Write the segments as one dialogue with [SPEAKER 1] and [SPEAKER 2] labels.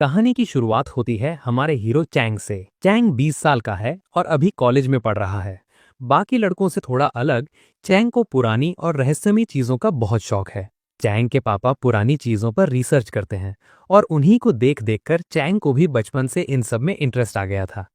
[SPEAKER 1] कहानी की शुरुआत होती है हमारे हीरो चैंग से। चैंग 20 साल का है और अभी कॉलेज में पढ़ रहा है। बाकी लड़कों से थोड़ा अलग, चैंग को पुरानी और रहस्यमयी चीजों का बहुत शौक है। चैंग के पापा पुरानी चीजों पर रिसर्च करते हैं और उन्हीं को देख देखकर चैंग को भी बचपन से इन सब में इंटरेस्ट आ गया था।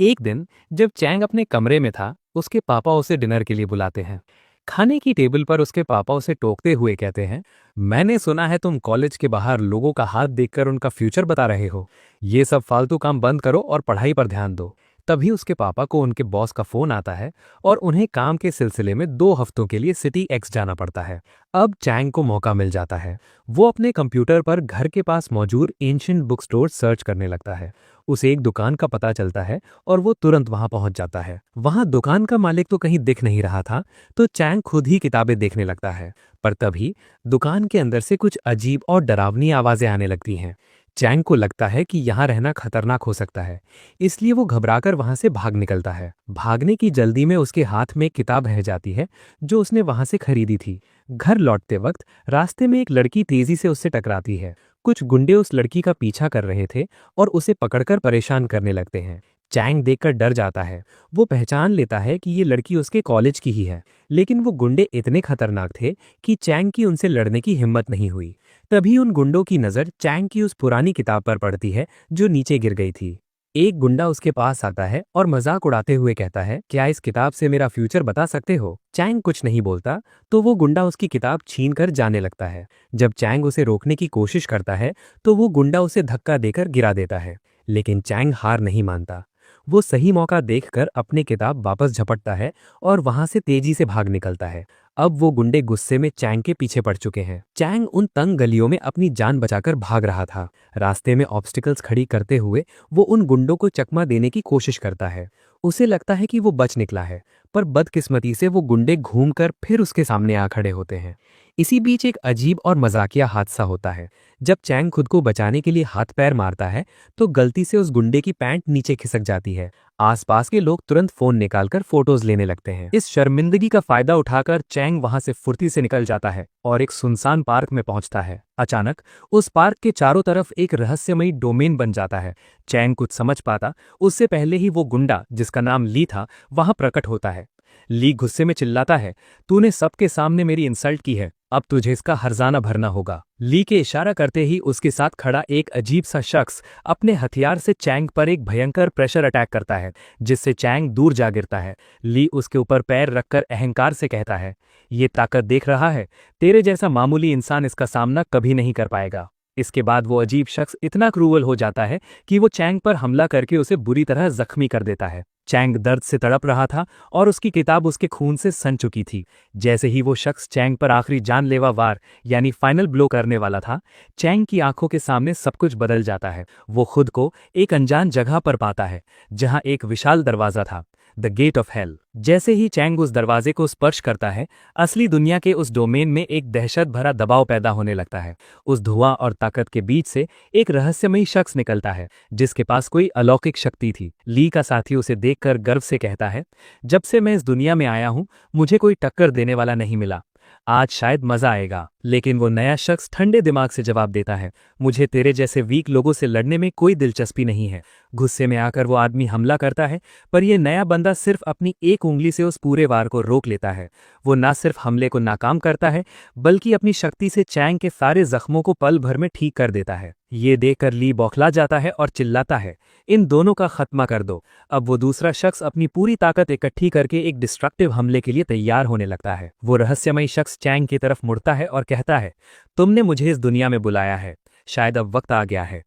[SPEAKER 1] एक दिन जब चैंग अपने कमरे में था, उसके पापा उसे डिनर के लिए बुलाते हैं। खाने की टेबल पर उसके पापा उसे टोकते हुए कहते हैं, मैंने सुना है तुम कॉलेज के बाहर लोगों का हाथ देखकर उनका फ्यूचर बता रहे हो। ये सब फालतू काम बंद करो और पढ़ाई पर ध्यान दो। तभी उसके पापा को उनके बॉस का फोन आता है और उन्हें काम के सिलसिले में 2 हफ्तों के लिए सिटी एक्स जाना पड़ता है। अब चैंग को मौका मिल जाता है। वो अपने कंप्यूटर पर घर के पास मौजूद एंशिएंट बुक स्टोर सर्च करने लगता है। उसे एक दुकान का पता चलता है और वो तुरंत वहां पहुंच जाता है। वहां दुकान का मालिक तो कहीं दिख नहीं रहा था, तो चैंग खुद ही किताबें देखने लगता है। पर तभी दुकान के अंदर से कुछ अजीब और डरावनी आवाजें आने लगती हैं। चैंग को लगता है कि यहाँ रहना खतरनाक हो सकता है, इसलिए वो घबराकर वहां से भाग निकलता है। भागने की जल्दी में उसके हाथ में एक किताब रह जाती है जो उसने वहां से खरीदी थी। घर लौटते वक्त रास्ते में एक लड़की तेजी से उससे टकराती है। कुछ गुंडे उस लड़की का पीछा कर रहे थे और उसे पकड़कर परेशान करने लगते हैं। चैंग देखकर डर जाता है। वो पहचान लेता है कि ये लड़की उसके कॉलेज की ही है, लेकिन वो गुंडे इतने खतरनाक थे कि चैंग की उनसे लड़ने की हिम्मत नहीं हुई। तभी उन गुंडों की नज़र चैंग की उस पुरानी किताब पर पड़ती है जो नीचे गिर गई थी। एक गुंडा उसके पास आता है और मजाक उड़ाते हुए कहता है, क्या इस किताब से मेरा फ्यूचर बता सकते हो? चैंग कुछ नहीं बोलता, तो वो गुंडा उसकी किताब छीन कर जाने लगता है। जब चैंग उसे रोकने की कोशिश करता है तो वो गुंडा उसे धक्का देकर गिरा देता है, लेकिन चैंग हार नहीं मानता। वो सही मौका देखकर अपनी किताब वापस झपटता है और वहां से तेजी से भाग निकलता है। अब वो गुंडे गुस्से में चैंग के पीछे पड़ चुके हैं। चैंग उन तंग गलियों में अपनी जान बचाकर भाग रहा था। रास्ते में ऑब्स्टिकल्स खड़ी करते हुए वो उन गुंडों को चकमा देने की कोशिश करता है। उसे लगता है कि वो बच निकला है, पर बदकिस्मती से वो गुंडे घूमकर फिर उसके सामने आ खड़े होते हैं। इसी बीच एक अजीब और मजाकिया हादसा होता है। जब चैंग खुद को बचाने के लिए हाथ पैर मारता है तो गलती से उस गुंडे की पैंट नीचे खिसक जाती है। आसपास के लोग तुरंत फोन निकालकर फोटोज लेने लगते हैं। इस शर्मिंदगी का फायदा उठाकर चैंग वहां से फुर्ती से निकल जाता है और एक सुनसान पार्क में पहुंचता है। अचानक उस पार्क के चारों तरफ एक रहस्यमयी डोमेन बन जाता है। चैंग कुछ समझ पाता उससे पहले ही वो गुंडा, जिसका नाम ली था, वहां प्रकट होता है। ली गुस्से में चिल्लाता है, तूने सबके सामने मेरी इंसल्ट की है, अब तुझे इसका हर्जाना भरना होगा। ली के इशारा करते ही उसके साथ खड़ा एक अजीब सा शख्स अपने हथियार से चैंग पर एक भयंकर प्रेशर अटैक करता है, जिससे चैंग दूर जा गिरता है। ली उसके ऊपर पैर रखकर अहंकार से कहता है, ये ताकत देख रहा है, तेरे जैसा मामूली इंसान इसका सामना कभी नहीं कर पाएगा। इसके बाद वो अजीब शख्स इतना क्रूअल हो जाता है कि वो चैंग पर हमला करके उसे बुरी तरह जख्मी कर देता है। चैंग दर्द से तड़प रहा था और उसकी किताब उसके खून से सन चुकी थी। जैसे ही वो शख्स चैंग पर आखिरी जानलेवा वार यानी फाइनल ब्लो करने वाला था, चैंग की आंखों के सामने सब कुछ बदल जाता है। वो खुद को एक अनजान जगह पर पाता है जहां एक विशाल दरवाजा था, द गेट ऑफ हेल। जैसे ही चैंग उस दरवाजे को स्पर्श करता है, असली दुनिया के उस डोमेन में एक दहशत भरा दबाव पैदा होने लगता है। उस धुआं और ताकत के बीच से एक रहस्यमयी शख्स निकलता है जिसके पास कोई अलौकिक शक्ति थी। ली का साथी उसे देखकर गर्व से कहता है, जब से मैं इस दुनिया में आया हूं मुझे कोई टक्कर देने वाला नहीं मिला, आज शायद मजा आएगा। लेकिन वो नया शख्स ठंडे दिमाग से जवाब देता है, मुझे तेरे जैसे वीक लोगों से लड़ने में कोई दिलचस्पी नहीं है। गुस्से में आकर वो आदमी हमला करता है, पर यह नया बंदा सिर्फ अपनी एक उंगली से उस पूरे वार को रोक लेता है। वो न सिर्फ हमले को नाकाम करता है, बल्कि अपनी शक्ति से चैंग के सारे जख्मों को पल भर में ठीक कर देता है। ये देखकर ली बौखला जाता है और चिल्लाता है, इन दोनों का खात्मा कर दो। अब वो दूसरा शख्स अपनी पूरी ताकत इकट्ठी करके एक डिस्ट्रक्टिव हमले के लिए तैयार होने लगता है। वो रहस्यमयी शख्स चैंग की तरफ मुड़ता है और कहता है, तुमने मुझे इस दुनिया में बुलाया है, शायद अब वक्त आ गया है।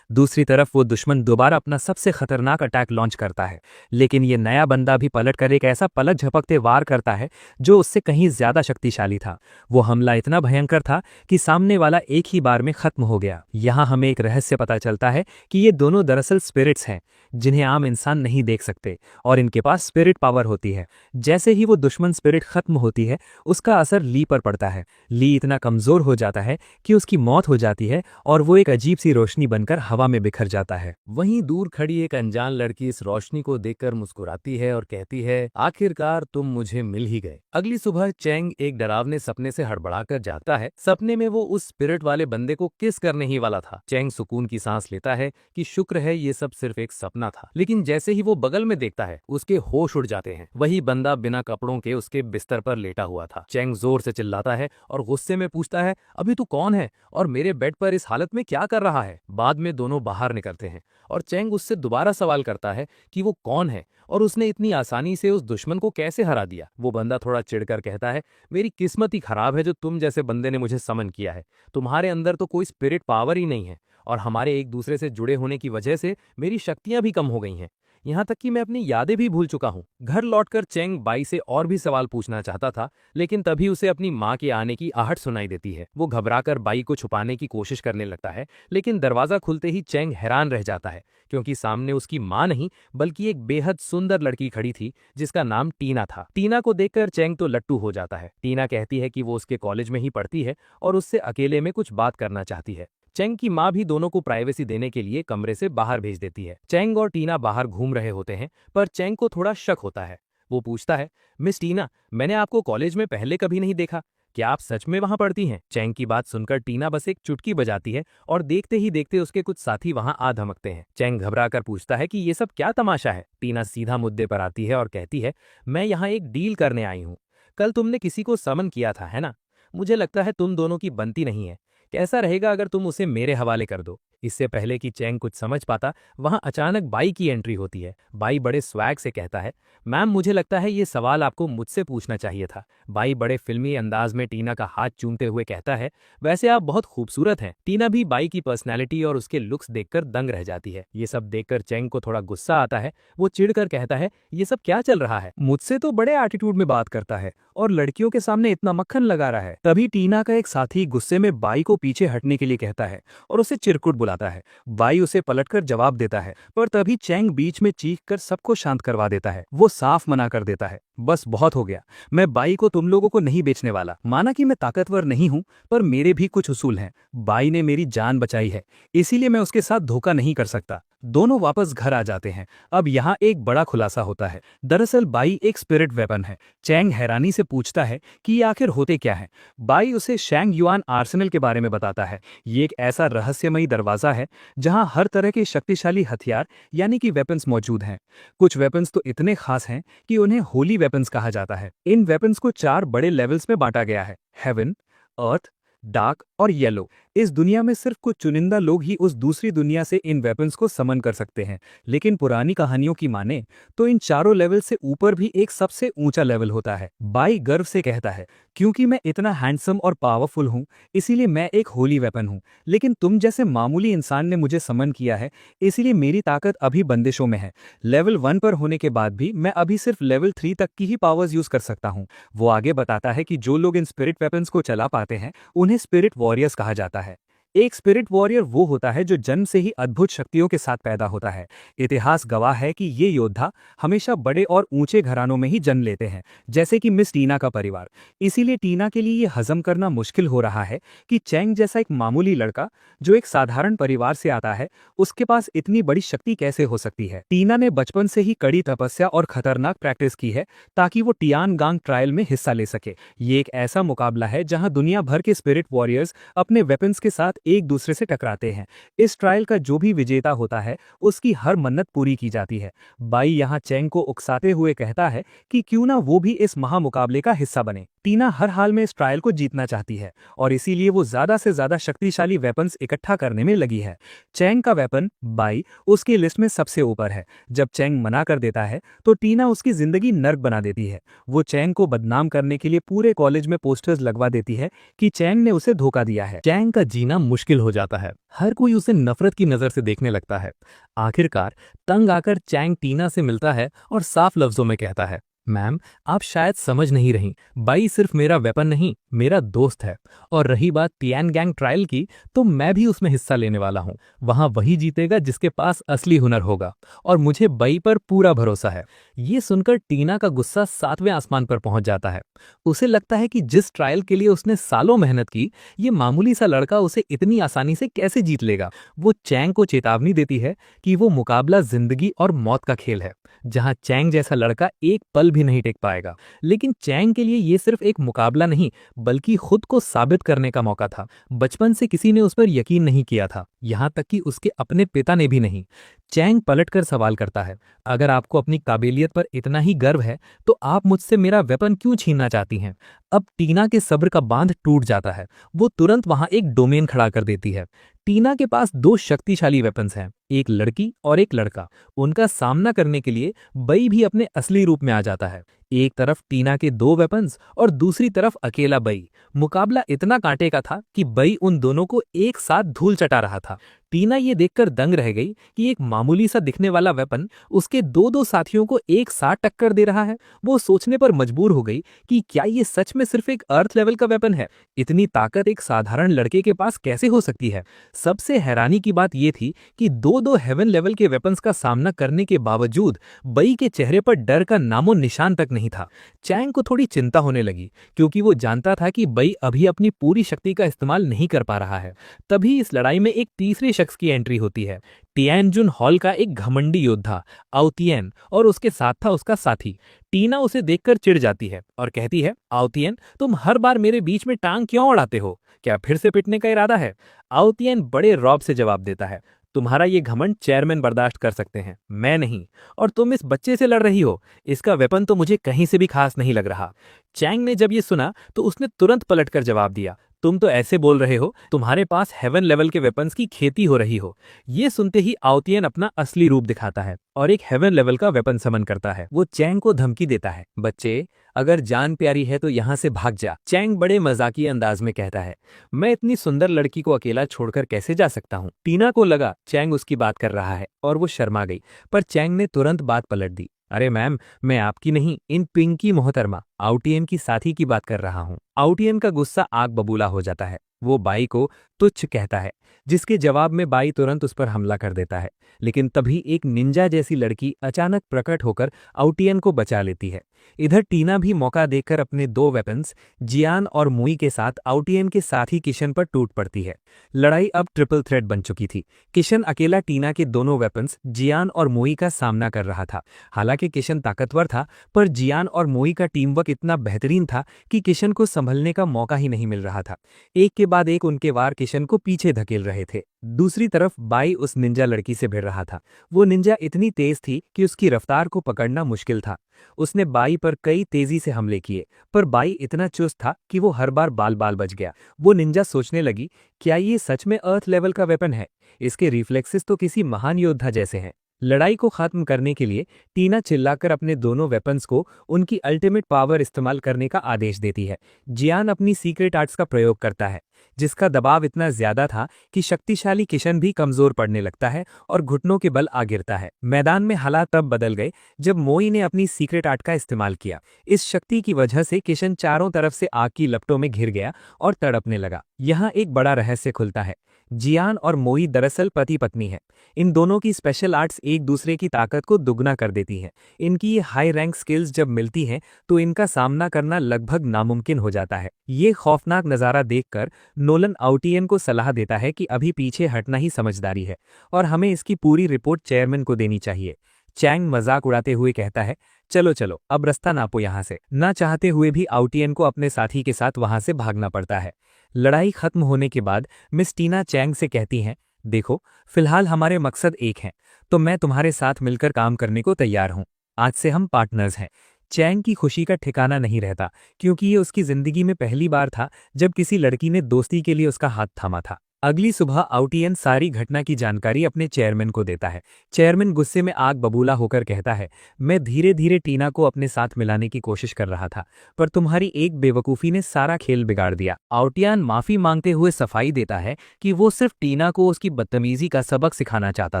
[SPEAKER 1] दूसरी तरफ वो दुश्मन दोबारा अपना सबसे खतरनाक अटैक लॉन्च करता है, लेकिन ये नया बंदा भी पलट कर एक ऐसा पलक झपकते वार करता है जो उससे कहीं ज्यादा शक्तिशाली था। वो हमला इतना भयंकर था कि सामने वाला एक ही बार में खत्म हो गया। यहाँ हमें एक रहस्य पता चलता है कि ये दोनों दरअसल स्पिरिट्स हैं जिन्हें आम इंसान नहीं देख सकते, और इनके पास स्पिरिट पावर होती है। जैसे ही वो दुश्मन स्पिरिट खत्म होती है, उसका असर ली पर पड़ता है। ली इतना कमजोर हो जाता है कि उसकी मौत हो जाती है और वो एक अजीब सी रोशनी बनकर हवा हवा में बिखर जाता है। वहीं दूर खड़ी एक अनजान लड़की इस रोशनी को देखकर मुस्कुराती है और कहती है, आखिरकार तुम मुझे मिल ही गए। अगली सुबह चैंग एक डरावने सपने से हड़बड़ाकर जागता है। सपने में वो उस स्पिरिट वाले बंदे को किस करने ही वाला था। चैंग सुकून की सांस लेता है कि शुक्र है ये सब सिर्फ एक सपना था। लेकिन जैसे ही वो बगल में देखता है, उसके होश उड़ जाते हैं। वही बंदा बिना कपड़ों के उसके बिस्तर पर लेटा हुआ था। चैंग जोर से चिल्लाता है और गुस्से में पूछता है, अभी तू कौन है और मेरे बेड पर इस हालत में क्या कर रहा है। बाद में दोनों बाहर निकलते हैं और चैंग उससे दोबारा सवाल करता है कि वो कौन है और उसने इतनी आसानी से उस दुश्मन को कैसे हरा दिया। वो बंदा थोड़ा चिढ़कर कहता है, मेरी किस्मत ही खराब है जो तुम जैसे बंदे ने मुझे समन किया है। तुम्हारे अंदर तो कोई स्पिरिट पावर ही नहीं है और हमारे एक दूसरे से जुड़े होने की वजह से मेरी शक्तियां भी कम हो गई हैं। यहाँ तक कि मैं अपनी यादें भी भूल चुका हूँ। घर लौटकर चैंग बाई से और भी सवाल पूछना चाहता था, लेकिन तभी उसे अपनी माँ के आने की आहट सुनाई देती है। वो घबराकर बाई को छुपाने की कोशिश करने लगता है, लेकिन दरवाजा खुलते ही चैंग हैरान रह जाता है, क्योंकि सामने उसकी माँ नहीं बल्कि एक बेहद सुंदर लड़की खड़ी थी जिसका नाम टीना था। टीना को देखकर चैंग तो लट्टू हो जाता है। टीना कहती है कि वो उसके कॉलेज में ही पढ़ती है और उससे अकेले में कुछ बात करना चाहती है। चैंग की माँ भी दोनों को प्राइवेसी देने के लिए कमरे से बाहर भेज देती है। चैंग और टीना बाहर घूम रहे होते हैं, पर चैंग को थोड़ा शक होता है। वो पूछता है, मिस टीना, मैंने आपको कॉलेज में पहले कभी नहीं देखा, क्या आप सच में वहां पढ़ती हैं? चैंग की बात सुनकर टीना बस एक चुटकी बजाती है और देखते ही देखते उसके कुछ साथी वहां आ धमकते हैं। चैंग घबराकर पूछता है कि ये सब क्या तमाशा है। टीना सीधा मुद्दे पर आती है और कहती है, मैं यहाँ एक डील करने आई हूँ। कल तुमने किसी को समन किया था, है ना? मुझे लगता है तुम दोनों की बनती नहीं है। कैसा रहेगा अगर तुम उसे मेरे हवाले कर दो? इससे पहले कि चैंग कुछ समझ पाता, वहां अचानक बाई की एंट्री होती है। बाई बड़े स्वैग से कहता है, मैम मुझे लगता है ये सवाल आपको मुझसे पूछना चाहिए था। बाई बड़े फिल्मी अंदाज में टीना का हाथ चूमते हुए कहता है, वैसे आप बहुत खूबसूरत हैं। टीना भी बाई की पर्सनैलिटी और उसके लुक्स देखकर दंग रह जाती है। ये सब देखकर चैंग को थोड़ा गुस्सा आता है। वो चिढ़कर कहता है, ये सब क्या चल रहा है? मुझसे तो बड़े एटीट्यूड में बात करता है और लड़कियों के सामने इतना मक्खन लगा रहा है। तभी टीना का एक साथी गुस्से में बाई को पीछे हटने के लिए कहता है और उसे चिरकुट बुलाता है। बाई उसे पलटकर जवाब देता है, पर तभी चैंग बीच में चीख कर सबको शांत करवा देता है। वो साफ मना कर देता है, बस बहुत हो गया, मैं बाई को तुम लोगों को नहीं बेचने वाला। माना कि मैं ताकतवर नहीं हूं, पर मेरे भी कुछ उसूल हैं। बाई ने मेरी जान बचाई है, इसीलिए मैं उसके साथ धोखा नहीं कर सकता। दोनों वापस घर आ जाते हैं। अब यहाँ एक बड़ा खुलासा होता है। दरअसल बाई एक स्पिरिट वेपन है। चैंग हैरानी से पूछता है कि ये आखिर होते क्या है। बाई उसे शैंग युआन आर्सेनल के बारे में बताता है। ये एक ऐसा रहस्यमयी दरवाजा है जहां हर तरह के शक्तिशाली हथियार यानी कि वेपन्स मौजूद हैं। कुछ वेपन्स तो इतने खास हैं कि उन्हें होली वेपन्स कहा जाता है। इन वेपन्स को 4 बड़े लेवल्स में बांटा गया है, हेवन, अर्थ, डार्क और येलो। इस दुनिया में सिर्फ कुछ चुनिंदा लोग ही उस दूसरी दुनिया से इन वेपन्स को समन कर सकते हैं। लेकिन पुरानी कहानियों की माने तो इन चारों लेवल से ऊपर भी एक सबसे ऊंचा लेवल होता है। बाई गर्व से कहता है, क्योंकि मैं इतना हैंडसम और पावरफुल हूं, इसीलिए मैं एक होली वेपन हूं। लेकिन तुम जैसे मामूली इंसान ने मुझे समन किया है, इसीलिए मेरी ताकत अभी बंदिशों में है। लेवल 1 पर होने के बाद भी मैं अभी सिर्फ लेवल 3 तक की ही पावर्स यूज कर सकता हूं। वो आगे बताता है कि जो लोग इन स्पिरिट वेपन्स को चला पाते हैं उन्हें स्पिरिट वॉरियर्स कहा जाता है। एक स्पिरिट वॉरियर वो होता है जो जन्म से ही अद्भुत शक्तियों के साथ पैदा होता है। इतिहास गवाह है कि ये योद्धा हमेशा बड़े और ऊंचे घरानों में ही जन्म लेते हैं, जैसे कि मिस टीना का परिवार। इसीलिए टीना के लिए ये हजम करना मुश्किल हो रहा है कि चैंग जैसा एक मामूली लड़का जो एक साधारण परिवार से आता है, उसके पास इतनी बड़ी शक्ति कैसे हो सकती है। टीना ने बचपन से ही कड़ी तपस्या और खतरनाक प्रैक्टिस की है ताकि वो टियानगांग ट्रायल में हिस्सा ले सके। ये एक ऐसा मुकाबला है जहां दुनिया भर के स्पिरिट वॉरियर्स अपने वेपन्स के साथ एक दूसरे से टकराते हैं। इस ट्रायल का जो भी विजेता होता है उसकी हर मन्नत पूरी की जाती है। बाई यहाँ चैंग को उकसाते हुए कहता है कि क्यों ना वो भी इस महामुकाबले का हिस्सा बने। टीना हर हाल में इस ट्रायल को जीतना चाहती है और इसीलिए वो ज्यादा से ज्यादा शक्तिशाली वेपन्स इकट्ठा करने में लगी है। चैंग का वेपन बाई उसकी लिस्ट में सबसे ऊपर है। जब चैंग मना कर देता है तो टीना उसकी जिंदगी नर्क बना देती है। वो चैंग को बदनाम करने के लिए पूरे कॉलेज में पोस्टर्स लगवा देती है कि चैंग ने उसे धोखा दिया है। चैंग का जीना मुश्किल हो जाता है। हर कोई उसे नफरत की नजर से देखने लगता है। आखिरकार तंग आकर चैंग टीना से मिलता है और साफ लफ्जों में कहता है, मैम, आप शायद समझ नहीं रही। बाई सिर्फ मेरा वेपन नहीं, मेरा दोस्त है। और रही बात तियान गैंग ट्रायल की, तो मैं भी उसमें हिस्सा लेने वाला हूँ। वहां वही जीतेगा जिसके पास असली हुनर होगा, और मुझे बाई पर पूरा भरोसा है। ये सुनकर टीना का गुस्सा 7वें आसमान पर पहुंच जाता है। उसे लगता है कि जिस ट्रायल के लिए उसने सालों मेहनत की, ये मामूली सा लड़का उसे इतनी आसानी से कैसे जीत लेगा। वो चैंग को चेतावनी देती है कि वो मुकाबला जिंदगी और मौत का खेल है, जहां चैंग जैसा लड़का एक पल भी नहीं टिक पाएगा। लेकिन चैंग के लिए ये सिर्फ एक मुकाबला नहीं, बल्कि खुद को साबित करने का मौका था। बचपन से किसी ने उस पर यकीन नहीं किया था, यहां तक कि उसके अपने पिता ने भी नहीं। चैंग पलटकर सवाल करता है, अगर आपको अपनी काबिलियत पर इतना ही गर्व है, तो आप मुझसे मेरा वेपन क्यों छीनना चाहती हैं? अब टीना के सब्र का बांध टूट जाता है। वो तुरंत वहां एक डोमेन खड़ा कर देती है। टीना के पास दो शक्तिशाली वेपन्स हैं, एक लड़की और एक लड़का। उनका सामना करने के लिए बई भी अपने असली रूप में आ जाता है। एक तरफ टीना के दो वेपन्स और दूसरी तरफ अकेला बई। मुकाबला इतना कांटे का था कि बई उन दोनों को एक साथ धूल चटा रहा था। टीना ये देखकर दंग रह गई कि एक मामूली सा दिखने वाला वेपन उसके दो दो साथियों को एक साथ टक्कर दे रहा है। वो सोचने पर मजबूर हो गई कि क्या ये सच में सिर्फ एक अर्थ लेवल का वेपन है? इतनी ताकत एक साधारण लड़के के पास कैसे हो सकती है? सबसे हैरानी की बात यह थी कि दो दो हेवन लेवल के वेपन्स का सामना करने के बावजूद बई के चेहरे पर डर का नामो निशान तक नहीं था। चैंग को थोड़ी चिंता होने लगी, क्योंकि वो जानता था कि बई अभी अपनी पूरी शक्ति का इस्तेमाल नहीं कर पा रहा है। तभी इस लड़ाई में एक तीसरे शख्स की एंट्री होती है। टियानजुन हॉल का एक घमंडी योद्धा आउतियन, और उसके साथ था उसका साथी। टीना उसे देखकर चिढ़ जाती है और कहती है, आउतियन, तुम हर बार मेरे बीच में टांग क्यों अड़ाते हो? क्या फिर से पिटने का इरादा है? आउतियन बड़े रौब से जवाब देता है, तुम्हारा ये घमंड चेयरमैन बर्दाश्त कर सकते हैं, मैं नहीं। और तुम इस बच्चे से लड़ रही हो, इसका वेपन तो मुझे कहीं से भी खास नहीं लग रहा। चैंग ने जब ये सुना तो उसने तुरंत पलटकर जवाब दिया, तुम तो ऐसे बोल रहे हो तुम्हारे पास हेवन लेवल के वेपन्स की खेती हो रही हो। ये सुनते ही आउतियन अपना असली रूप दिखाता है और एक हेवन लेवल का वेपन समन करता है। वो चैंग को धमकी देता है, बच्चे, अगर जान प्यारी है तो यहाँ से भाग जा। चैंग बड़े मजाकी अंदाज में कहता है, मैं इतनी सुंदर लड़की को अकेला छोड़कर कैसे जा सकता हूँ? टीना को लगा चैंग उसकी बात कर रहा है और वो शर्मा गई, पर चैंग ने तुरंत बात पलट दी। अरे मैम, मैं आपकी नहीं, इन पिंकी मोहतरमा आउटियन की साथी की बात कर रहा हूँ। आउटियन का गुस्सा आग बबूला हो जाता है। वो बाई को तुच्छ कहता है, जिसके जवाब में बाई तुरंत उस पर हमला कर देता है। लेकिन तभी एक निंजा जैसी लड़की अचानक प्रकट होकर आउटियन को बचा लेती है। इधर टीना भी मौका देखकर अपने दो वेपन्स जियान और मुई के साथ आउटियन के साथी किशन पर टूट पड़ती है। लड़ाई अब ट्रिपल थ्रेट बन चुकी थी। किशन अकेला टीना के दोनों वेपन्स जियान और मुई का सामना कर रहा था। हालांकि किशन ताकतवर था, पर जियान और मुई का टीम वर्क इतना बेहतरीन था कि किशन को संभलने का मौका ही नहीं मिल रहा था। एक के बाद एक उनके वार किशन को पीछे धकेल रहे थे। दूसरी तरफ बाई उस निंजा लड़की से भिड़ रहा था। वो निंजा इतनी तेज थी कि उसकी रफ्तार को पकड़ना मुश्किल था। उसने बाई पर कई तेजी से हमले किए, पर बाई इतना चुस्त था कि वो हर बार बाल बाल बच गया। वो निंजा सोचने लगी, क्या ये सच में अर्थ लेवल का वेपन है? इसके रिफ्लेक्सेस तो किसी महान योद्धा जैसे हैं। लड़ाई को खत्म करने के लिए टीना चिल्लाकर अपने दोनों वेपन्स को उनकी अल्टीमेट पावर इस्तेमाल करने का आदेश देती है। जियान अपनी सीक्रेट आर्ट्स का प्रयोग करता है, जिसका दबाव इतना ज्यादा था कि शक्तिशाली किशन भी कमजोर पड़ने लगता है और घुटनों के बल आ गिरता है। मैदान में हालात तब बदल गए जब मोई ने अपनी सीक्रेट आर्ट का इस्तेमाल किया। इस शक्ति की वजह से किशन चारों तरफ से आग की लपटों में घिर गया और तड़पने लगा। यहाँ एक बड़ा रहस्य खुलता है। जियान और मोई दरअसल पति पत्नी है। इन दोनों की स्पेशल आर्ट्स एक दूसरे की ताकत को दुगना कर देती हैं। इनकी ये हाई रैंक स्किल्स जब मिलती हैं तो इनका सामना करना लगभग नामुमकिन हो जाता है। ये खौफनाक नज़ारा देखकर नोलन आउटियन को सलाह देता है कि अभी पीछे हटना ही समझदारी है और हमें इसकी पूरी रिपोर्ट चेयरमैन को देनी चाहिए। चैंग मजाक उड़ाते हुए कहता है, चलो चलो अब रास्ता नापो यहाँ से। ना चाहते हुए भी आउटियन को अपने साथी के साथ वहां से भागना पड़ता है। लड़ाई खत्म होने के बाद मिस टीना चैंग से कहती हैं, देखो, फिलहाल हमारे मकसद एक हैं, तो मैं तुम्हारे साथ मिलकर काम करने को तैयार हूँ। आज से हम पार्टनर्स हैं। चैंग की खुशी का ठिकाना नहीं रहता, क्योंकि ये उसकी जिंदगी में पहली बार था जब किसी लड़की ने दोस्ती के लिए उसका हाथ थामा था। अगली सुबह आउटियन सारी घटना की जानकारी अपने चेयरमैन को देता है। चेयरमैन गुस्से में आग बबूला होकर कहता है, मैं धीरे धीरे टीना को अपने साथ मिलाने की कोशिश कर रहा था, पर तुम्हारी एक बेवकूफ़ी ने सारा खेल बिगाड़ दिया। आउटियन माफी मांगते हुए सफाई देता है कि वो सिर्फ टीना को उसकी बदतमीजी का सबक सिखाना चाहता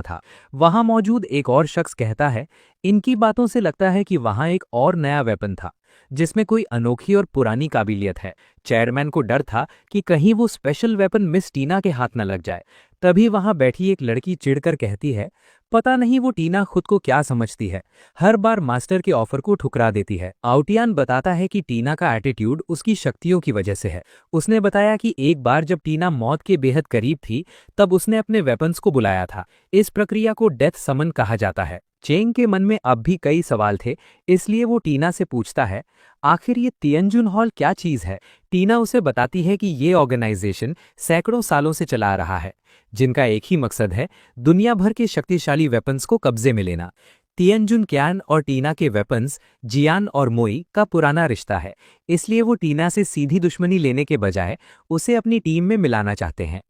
[SPEAKER 1] था। वहां मौजूद एक और शख्स कहता है, इनकी बातों से लगता है कि वहां एक और नया वेपन था जिसमें कोई अनोखी और पुरानी काबिलियत है। चेयरमैन को डर था कि कहीं वो स्पेशल वेपन मिस टीना के हाथ न लग जाए। तभी वहां बैठी एक लड़की चिढ़कर कहती है, पता नहीं वो टीना खुद को क्या समझती है, हर बार मास्टर के ऑफर को ठुकरा देती है। आउटियान बताता है कि टीना का एटीट्यूड उसकी शक्तियों की वजह से है। उसने बताया कि एक बार जब टीना मौत के बेहद करीब थी तब उसने अपने वेपन्स को बुलाया था। इस प्रक्रिया को डेथ समन कहा जाता है। चेंग के मन में अब भी कई सवाल थे, इसलिए वो टीना से पूछता है, आखिर ये तियनजुन हॉल क्या चीज है। टीना उसे बताती है कि ये ऑर्गेनाइजेशन सैकड़ों सालों से चला आ रहा है, जिनका एक ही मकसद है दुनिया भर के शक्तिशाली वेपन्स को कब्जे में लेना। तियनजुन क्यान और टीना के वेपन्स जियान और मोई का पुराना रिश्ता है, इसलिए वो टीना से सीधी दुश्मनी लेने के बजाय उसे अपनी टीम में मिलाना चाहते हैं।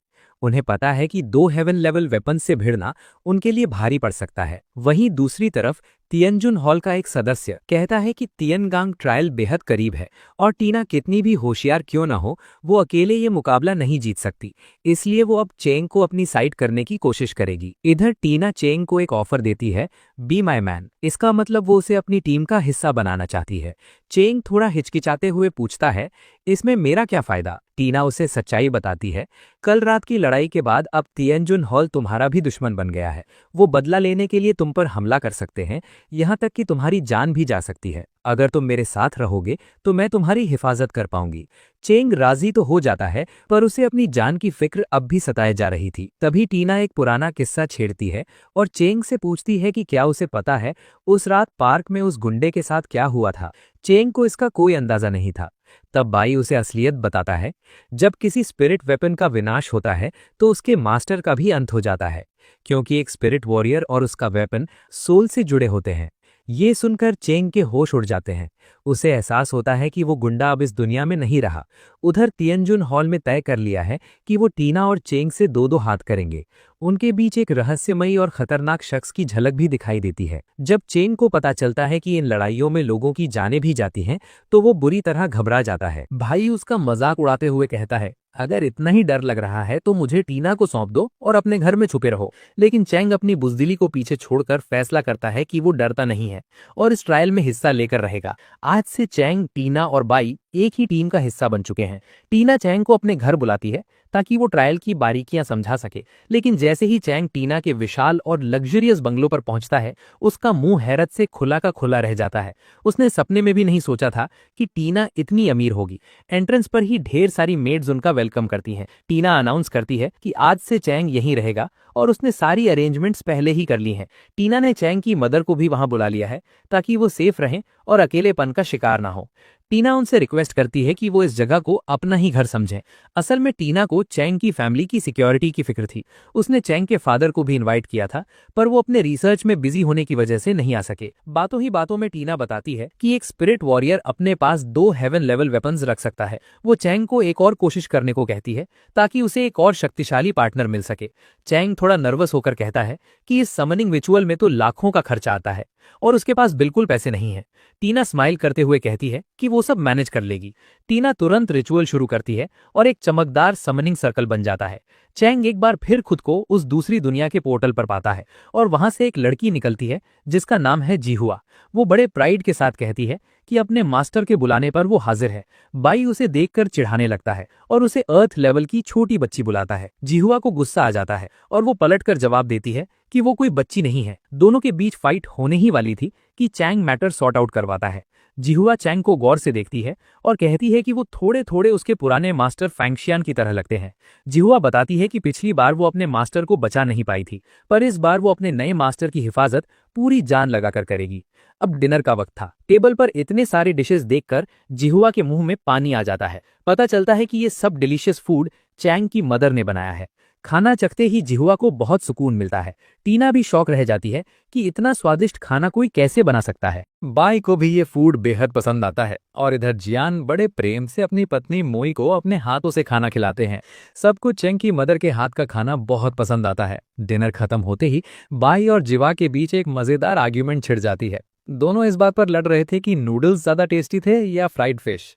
[SPEAKER 1] उन्हें पता है कि दो हेवन लेवल वेपन से भिड़ना उनके लिए भारी पड़ सकता है। वहीं दूसरी तरफ तियनजुन हॉल का एक सदस्य कहता है कि तियनगांग ट्रायल बेहद करीब है और टीना कितनी भी होशियार क्यों ना हो, वो अकेले ये मुकाबला नहीं जीत सकती, इसलिए वो अब चेंग को अपनी साइड करने की कोशिश करेगी। इधर टीना चेंग को एक ऑफर देती है, बी माई मैन। इसका मतलब वो उसे अपनी टीम का हिस्सा बनाना चाहती है। चेंग थोड़ा हिचकिचाते हुए पूछता है, इसमें मेरा क्या फायदा। टीना उसे सच्चाई बताती है, कल रात की लड़ाई के बाद अब तियनजुन हॉल तुम्हारा भी दुश्मन बन गया है। वो बदला लेने के लिए तुम पर हमला कर सकते हैं, यहाँ तक कि तुम्हारी जान भी जा सकती है। अगर तुम मेरे साथ रहोगे तो मैं तुम्हारी हिफाजत कर पाऊंगी। चेंग राजी तो हो जाता है, पर उसे अपनी जान की फिक्र अब भी सताए जा रही थी। तभी टीना एक पुराना किस्सा छेड़ती है और चेंग से पूछती है कि क्या उसे पता है उस रात पार्क में उस गुंडे के साथ क्या हुआ था। चेंग को इसका कोई अंदाजा नहीं था। तब बाई उसे असलियत बताता है, जब किसी स्पिरिट वेपन का विनाश होता है तो उसके मास्टर का भी अंत हो जाता है, क्योंकि एक स्पिरिट वॉरियर और उसका वेपन सोल से जुड़े होते हैं। ये सुनकर चेंग के होश उड़ जाते हैं। उसे एहसास होता है कि वो गुंडा अब इस दुनिया में नहीं रहा। उधर तियनजुन हॉल में तय कर लिया है कि वो टीना और चेंग से दो दो हाथ करेंगे। उनके बीच एक रहस्यमयी और खतरनाक शख्स की झलक भी दिखाई देती है। जब चेंग को पता चलता है कि इन लड़ाइयों में लोगों की जानें भी जाती हैं, तो वो बुरी तरह घबरा जाता है। भाई उसका मजाक उड़ाते हुए कहता है, अगर इतना ही डर लग रहा है तो मुझे टीना को सौंप दो और अपने घर में छुपे रहो। लेकिन चेंग अपनी बुजदिली को पीछे छोड़कर फैसला करता है कि वो डरता नहीं है और इस ट्रायल में हिस्सा लेकर रहेगा। आज से चेंग, टीना और बाई एक ही टीम का हिस्सा बन चुके हैं। टीना चेंग को अपने घर बुलाती है ताकि वो ट्रायल की बारीकियां समझा सके, लेकिन जैसे ही चेंग टीना के विशाल और लग्जरियस बंगलों पर पहुंचता है, उसका मुंह हैरत से खुला का खुला रह जाता है। उसने सपने में भी नहीं सोचा था कि टीना इतनी अमीर होगी। एंट्रेंस पर ही ढेर सारी मेड्स उनका वेलकम करती हैं। टीना अनाउंस करती है कि आज से चेंग यहीं रहेगा और उसने सारी अरेंजमेंट्स पहले ही कर ली हैं। टीना ने चेंग की मदर को भी वहां बुला लिया है ताकि वो सेफ रहें और अकेलेपन का शिकार ना हो। टीना उनसे रिक्वेस्ट करती है कि वो इस जगह को अपना ही घर समझें। असल में टीना को चेंग की फैमिली की सिक्योरिटी की फिक्र थी। उसने चेंग के फादर को भी इनवाइट किया था, पर वो अपने रिसर्च में बिजी होने की वजह से नहीं आ सके। बातों ही बातों में टीना बताती है कि एक स्पिरिट वॉरियर अपने पास 2 हेवन लेवल वेपन्स रख सकता है। वो चेंग को एक और कोशिश करने को कहती है ताकि उसे एक और शक्तिशाली पार्टनर मिल सके। चेंग थोड़ा नर्वस होकर कहता है कि इस समनिंग रिचुअल में तो लाखों का खर्चा आता है और उसके पास बिल्कुल पैसे नहीं है। टीना स्माइल करते हुए कहती है कि वो सब मैनेज कर लेगी। टीना तुरंत रिचुअल शुरू करती है और एक चमकदार समनिंग सर्कल बन जाता है। चेंग एक बार फिर खुद को उस दूसरी दुनिया के पोर्टल पर पाता है और वहां से एक लड़की निकलती है जिसका नाम है जिहुआ। वो बड़े प्राइड के साथ कहती है कि अपने मास्टर के बुलाने पर वो हाजिर है। बाई उसे देखकर चिढ़ाने लगता है और उसे अर्थ लेवल की छोटी बच्ची बुलाता है। जिहुआ को गुस्सा आ जाता है और वो पलटकर जवाब देती है कि वो कोई बच्ची नहीं है। दोनों के बीच फाइट होने ही वाली थी कि चैंग मैटर सॉर्ट आउट करवाता है। जिहुआ चैंग को गौर से देखती है और कहती है कि वो थोड़े थोड़े उसके पुराने मास्टर फैंगशियान की तरह लगते हैं। जिहुआ बताती है कि पिछली बार वो अपने मास्टर को बचा नहीं पाई थी, पर इस बार वो अपने नए मास्टर की हिफाजत पूरी जान लगाकर करेगी। अब डिनर का वक्त था। टेबल पर इतने सारे डिशेस देखकर जिहुआ के मुंह में पानी आ जाता है। पता चलता है कि ये सब डिलीशियस फूड चैंग की मदर ने बनाया है। खाना चखते ही जिहुआ को बहुत सुकून मिलता है। टीना भी शौक रह जाती है कि इतना स्वादिष्ट खाना कोई कैसे बना सकता है। बाई को भी ये फूड बेहद पसंद आता है और इधर जियान बड़े प्रेम से अपनी पत्नी मोई को अपने हाथों से खाना खिलाते हैं। सबको चेंग की मदर के हाथ का खाना बहुत पसंद आता है। डिनर खत्म होते ही बाई और जिवा के बीच एक मजेदार आर्ग्यूमेंट छिड़ जाती है। दोनों इस बात पर लड़ रहे थे कि नूडल्स ज्यादा टेस्टी थे या फ्राइड फिश।